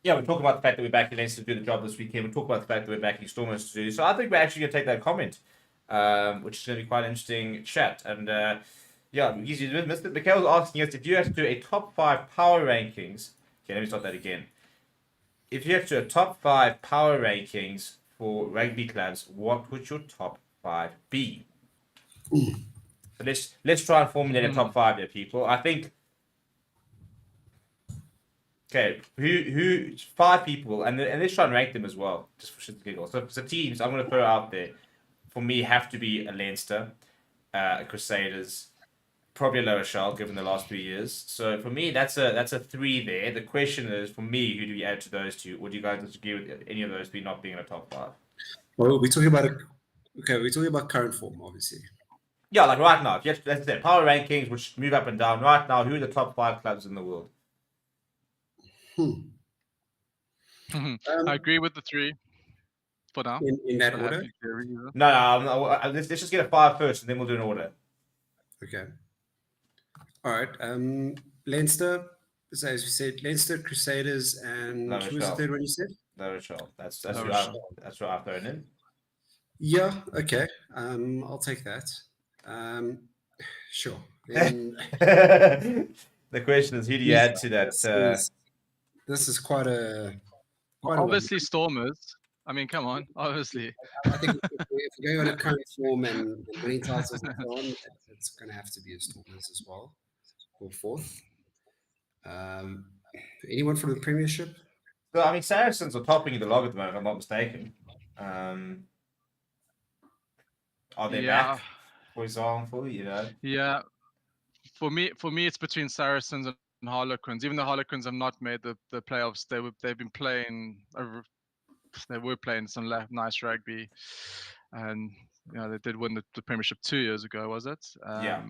[SPEAKER 1] we're talking about the fact that we're backing Leinster to do the job this weekend. We're talking about the fact that we're backing Stormers to do. So I think we're actually going to take that comment, which is going to be quite an interesting chat. And yeah, easy to miss it. Mikhail was asking us if you had to do a top 5 power rankings. Okay, let me start that again. If you had to do a top 5 power rankings for rugby clubs, what would your top 5 be? So let's try and formulate a top 5 there, people. I think. Okay, who 5 people, and let's try and rank them as well, just for shit and giggles. So teams, I'm going to throw out there, for me, have to be a Leinster, a Crusaders, probably a La Rochelle, given the last 3 years. So for me, that's a 3 there. The question is, for me, who do we add to those 2? Would you guys disagree with any of those 3 not being in a top 5?
[SPEAKER 2] Well, we're talking about we're talking about current form, obviously.
[SPEAKER 1] Yeah, like right now. If you have to, let's say power rankings, which move up and down. Right now, who are the top 5 clubs in the world?
[SPEAKER 4] I agree with the 3 for now.
[SPEAKER 2] In that
[SPEAKER 4] But
[SPEAKER 2] order?
[SPEAKER 1] No, let's just get a 5 first, and then we'll do an order.
[SPEAKER 2] Okay. All right. Leinster, so as we said, Leinster, Crusaders, and
[SPEAKER 1] La
[SPEAKER 2] who was the
[SPEAKER 1] Rochelle.
[SPEAKER 2] third one you said?
[SPEAKER 1] La Rochelle. That's
[SPEAKER 4] La
[SPEAKER 1] what
[SPEAKER 4] Rochelle.
[SPEAKER 1] I've thrown in.
[SPEAKER 2] Yeah. Okay. I'll take that. Sure. Then,
[SPEAKER 1] The question is, who do you add to that?
[SPEAKER 2] This is quite a
[SPEAKER 4] Obviously, Stormers. I mean, come on, obviously.
[SPEAKER 2] I think if we're going on a current form and winning titles and so on, it's going to have to be a Stormers as well, or 4th. Anyone from the Premiership?
[SPEAKER 1] So, I mean, Saracens are topping the log at the moment, if I'm not mistaken. Are they back, for example? You know?
[SPEAKER 4] Yeah. For me, it's between Saracens and Harlequins. Even the Harlequins have not made the playoffs. They've been playing. They were playing some nice rugby, and they did win the Premiership 2 years ago, was it?
[SPEAKER 1] Yeah.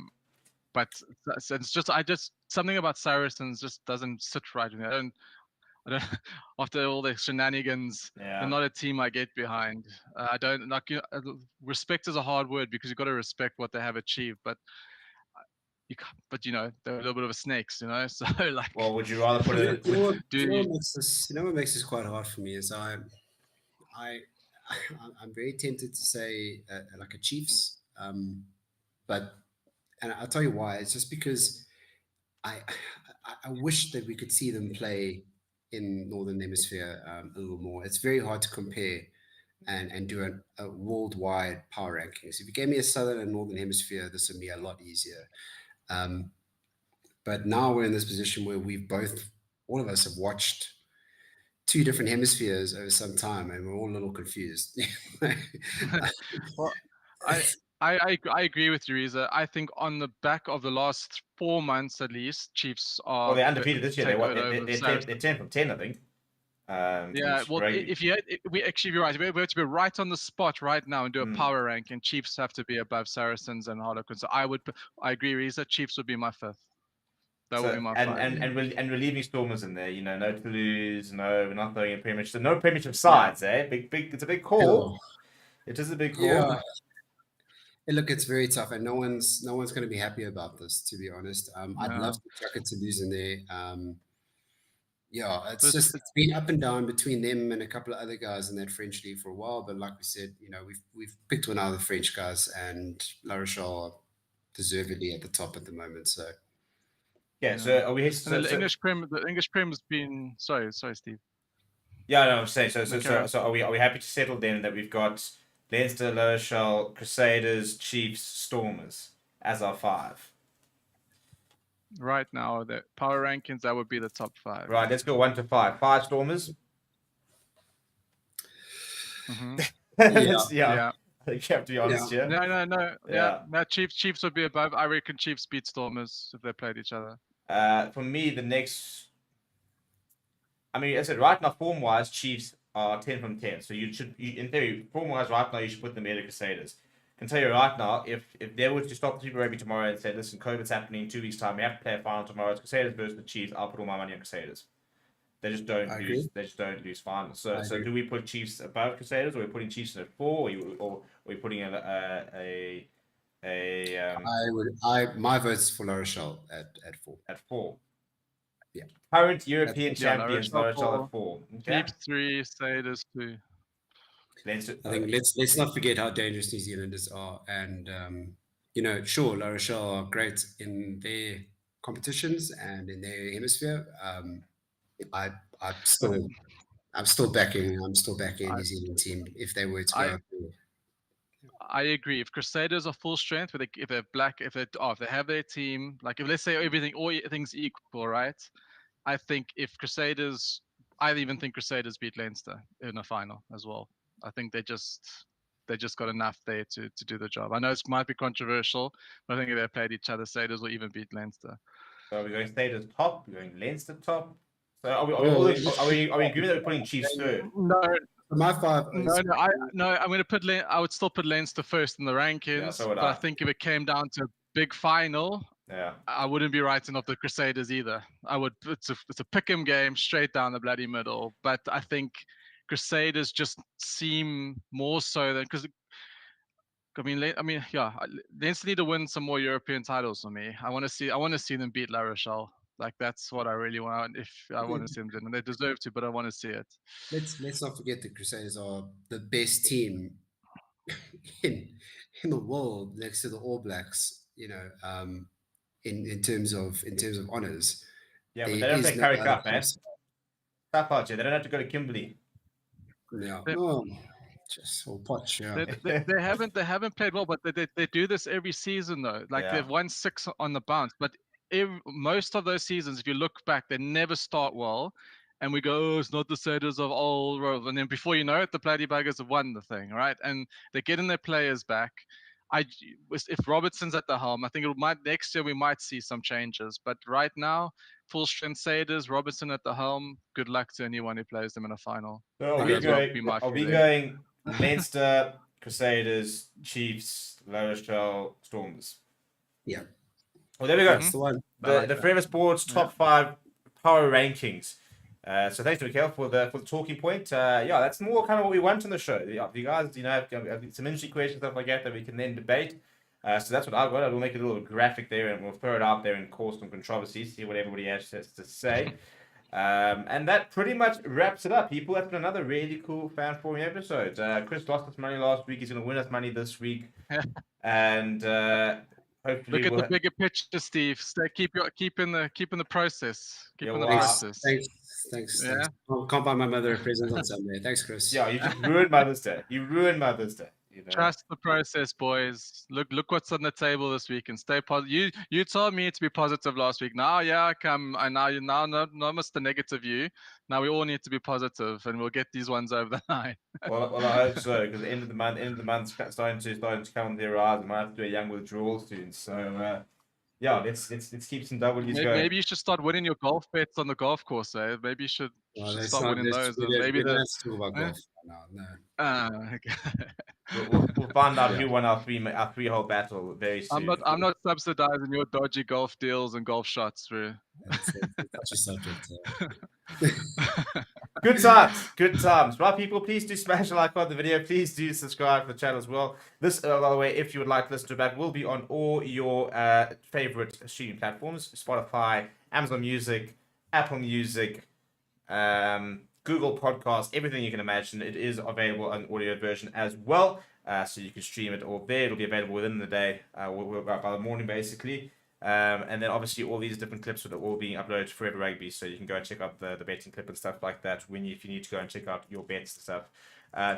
[SPEAKER 4] But it's just something about Saracens just doesn't sit right with me. I don't after all the shenanigans, they're not a team I get behind. I don't like. Respect is a hard word because you've got to respect what they have achieved, but. They're a little bit of a snakes, So like.
[SPEAKER 1] Well, would you rather put it?
[SPEAKER 2] You know what makes this quite hard for me is I'm very tempted to say like a Chiefs, but I'll tell you why. It's just because I wish that we could see them play in Northern Hemisphere a little more. It's very hard to compare and do a worldwide power rankings. If you gave me a Southern and Northern Hemisphere, this would be a lot easier. But now we're in this position where all of us have watched 2 different hemispheres over some time, and we're all a little confused.
[SPEAKER 4] Well, I agree with you, Reza. I think on the back of the last 4 months at least, Chiefs are.
[SPEAKER 1] Well, they're undefeated this year. They're 10 from 10, I think.
[SPEAKER 4] Yeah, well, if you're right. We have to be right on the spot right now and do a power rank, and Chiefs have to be above Saracens and Harlequins. So I agree, Reza. Chiefs would be my 5th. That would be my 5.
[SPEAKER 1] And we're leaving Stormers in there. No Toulouse. No, we're not throwing in Premiership. So no Premiership sides, Big. It's a big call. It is a big call.
[SPEAKER 2] Yeah. Hey, look, it's very tough, and no one's going to be happy about this. To be honest, I'd love to chuck it to Toulouse in there. Yeah, it's
[SPEAKER 4] This-
[SPEAKER 2] just it's been up and down between them and a couple of other guys in that French league for a while. But like we said, we've picked one out of the French guys, and La Rochelle are deservedly at the top at the moment. So
[SPEAKER 1] Yeah. So are we?
[SPEAKER 4] And
[SPEAKER 1] So,
[SPEAKER 4] the
[SPEAKER 1] so
[SPEAKER 4] English Prem has been. Sorry, Steve.
[SPEAKER 1] yeah, no, I'm saying so.
[SPEAKER 4] No, carry on.
[SPEAKER 1] So are we happy to settle then that we've got Leinster, La Rochelle, Crusaders, Chiefs, Stormers as our 5?
[SPEAKER 4] Right now, the power rankings, that would be the top 5.
[SPEAKER 1] Right. Let's go 1 to 5. 5 Stormers.
[SPEAKER 4] hmm
[SPEAKER 1] Yeah. You have to be honest here.
[SPEAKER 4] No.
[SPEAKER 1] Yeah.
[SPEAKER 4] No, Chiefs would be above. I reckon Chiefs beat Stormers if they played each other.
[SPEAKER 1] For me, the next. I mean, as I said, right now, form-wise, Chiefs are 10 from 10. So in theory, form-wise, right now, you should put them ahead of Crusaders. I can tell you right now, if they were to stop the Super Rugby tomorrow and say, listen, COVID's happening in 2 weeks' time, we have to play a final tomorrow, it's Crusaders versus the Chiefs, I'll put all my money on Crusaders. They just don't
[SPEAKER 2] I
[SPEAKER 1] lose.
[SPEAKER 2] agree.
[SPEAKER 1] They just don't lose finals. So
[SPEAKER 2] agree.
[SPEAKER 1] do we put Chiefs above Crusaders, or are we putting Chiefs at 4, or are we putting
[SPEAKER 2] my vote's for La Rochelle at 4.
[SPEAKER 1] at 4?
[SPEAKER 2] Yeah.
[SPEAKER 1] Current European
[SPEAKER 2] That's-
[SPEAKER 1] champions,
[SPEAKER 4] La
[SPEAKER 1] La
[SPEAKER 4] Rochelle
[SPEAKER 1] Rochelle at 4. Okay.
[SPEAKER 4] Chiefs 3, Crusaders 2.
[SPEAKER 2] I think let's not forget how dangerous New Zealanders are, and sure, La Rochelle are great in their competitions and in their hemisphere. I'm still backing a New Zealand team if they were to go.
[SPEAKER 4] I agree. If Crusaders are full strength, if they have their team, like if let's say everything's equal, right? I even think Crusaders beat Leinster in a final as well. I think they just got enough there to do the job. I know it might be controversial, but I think if they played each other, Crusaders will even beat Leinster.
[SPEAKER 1] So we're going Crusaders top, we're going Leinster top. So are we agreeing that we're putting Chiefs third?
[SPEAKER 4] No,
[SPEAKER 2] My 5.
[SPEAKER 4] I'm going to put. I would still put Leinster first in the rankings.
[SPEAKER 1] Yeah, so would
[SPEAKER 4] but I
[SPEAKER 1] I.
[SPEAKER 4] think if it came down to a big final,
[SPEAKER 1] Yeah.
[SPEAKER 4] I wouldn't be writing off the Crusaders either. I would. It's a pick'em game straight down the bloody middle. But I think Crusaders just seem more so than because. Leinster need to win some more European titles for me. I want to see them beat La Rochelle. Like that's what I really want. If I want to see them do, and they deserve to, but I want to see it.
[SPEAKER 2] Let's not forget the Crusaders are the best team in the world next to the All Blacks. In terms of honors.
[SPEAKER 1] Yeah, but they don't play Curry Cup, man. Tough out here. They don't have to go to Kimberley.
[SPEAKER 2] Yeah. No. Just all potch, yeah.
[SPEAKER 4] They haven't played well, but they do this every season though. Like they've won 6 on the bounce, but most of those seasons, if you look back, they never start well, and we go, oh, it's not the Crusaders of old, and then before you know it, the bloody buggers have won the thing, right? And they're getting their players back. If Robertson's at the helm, I think next year we might see some changes, but right now, full strength Crusaders, Robertson at the helm. Good luck to anyone who plays them in a final.
[SPEAKER 1] So are we going Leinster, Crusaders, Chiefs, La Rochelle, Stormers?
[SPEAKER 2] Yeah.
[SPEAKER 1] Well, there we go.
[SPEAKER 2] That's the one.
[SPEAKER 1] The Forever Sports top 5 power rankings. So thanks to Mikhail for the talking point. That's more kind of what we want on the show. If you guys, have some interesting questions, stuff like that we can then debate. So that's what I've got. We'll make a little graphic there and we'll throw it out there and cause some controversy, see what everybody has to say. And that pretty much wraps it up, people. That's been another really cool fan forum episode. Chris lost us money last week. He's going to win us money this week. And hopefully
[SPEAKER 4] look at the bigger picture, Steve. Keep in the process.
[SPEAKER 2] Thanks.
[SPEAKER 4] Yeah.
[SPEAKER 2] Can't buy my mother a present on Sunday. Thanks, Chris.
[SPEAKER 1] Yeah, you just ruined Mother's Day.
[SPEAKER 4] Trust the process, boys. Look what's on the table this week and stay positive. You told me to be positive last week. Now, I come. And now no almost the negative you. Now we all need to be positive, and we'll get these ones over the line.
[SPEAKER 1] Well, I hope so, because the end of the month's starting to come on the horizon. We might have to do a young withdrawal soon. So let's keep some W's going.
[SPEAKER 4] Maybe you should start winning your golf bets on the golf course. Maybe you should start winning those. Maybe
[SPEAKER 2] let's talk about golf. No.
[SPEAKER 4] Okay.
[SPEAKER 1] We'll find out who won our three-hole battle very soon.
[SPEAKER 4] I'm not subsidizing your dodgy golf deals and golf shots through.
[SPEAKER 2] That's a subject.
[SPEAKER 1] Good times. Right, people, please do smash a like on the video. Please do subscribe to the channel as well. This, by the way, if you would like to listen to it back, will be on all your favorite streaming platforms: Spotify, Amazon Music, Apple Music, Google Podcasts, everything you can imagine. It is available on audio version as well. So you can stream it all there. It'll be available within the day, by the morning, basically. And then obviously all these different clips are all being uploaded to Forever Rugby, so you can go and check out the betting clip and stuff like that if you need to go and check out your bets and stuff.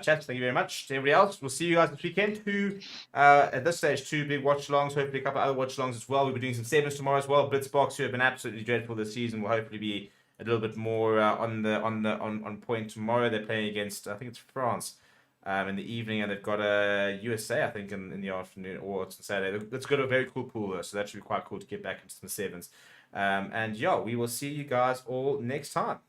[SPEAKER 1] Chat, thank you very much to everybody else. We'll see you guys this weekend. At this stage, 2 big watch-alongs, hopefully a couple other watch-alongs as well. We'll be doing some sevens tomorrow as well. Blitzbox, who have been absolutely dreadful this season, will hopefully be a little bit more on point tomorrow. They're playing against, I think it's France, in the evening, and they've got a USA, I think, in the afternoon, or it's on Saturday. It's got a very cool pool though, so that should be quite cool to get back into some sevens. And yeah, we will see you guys all next time.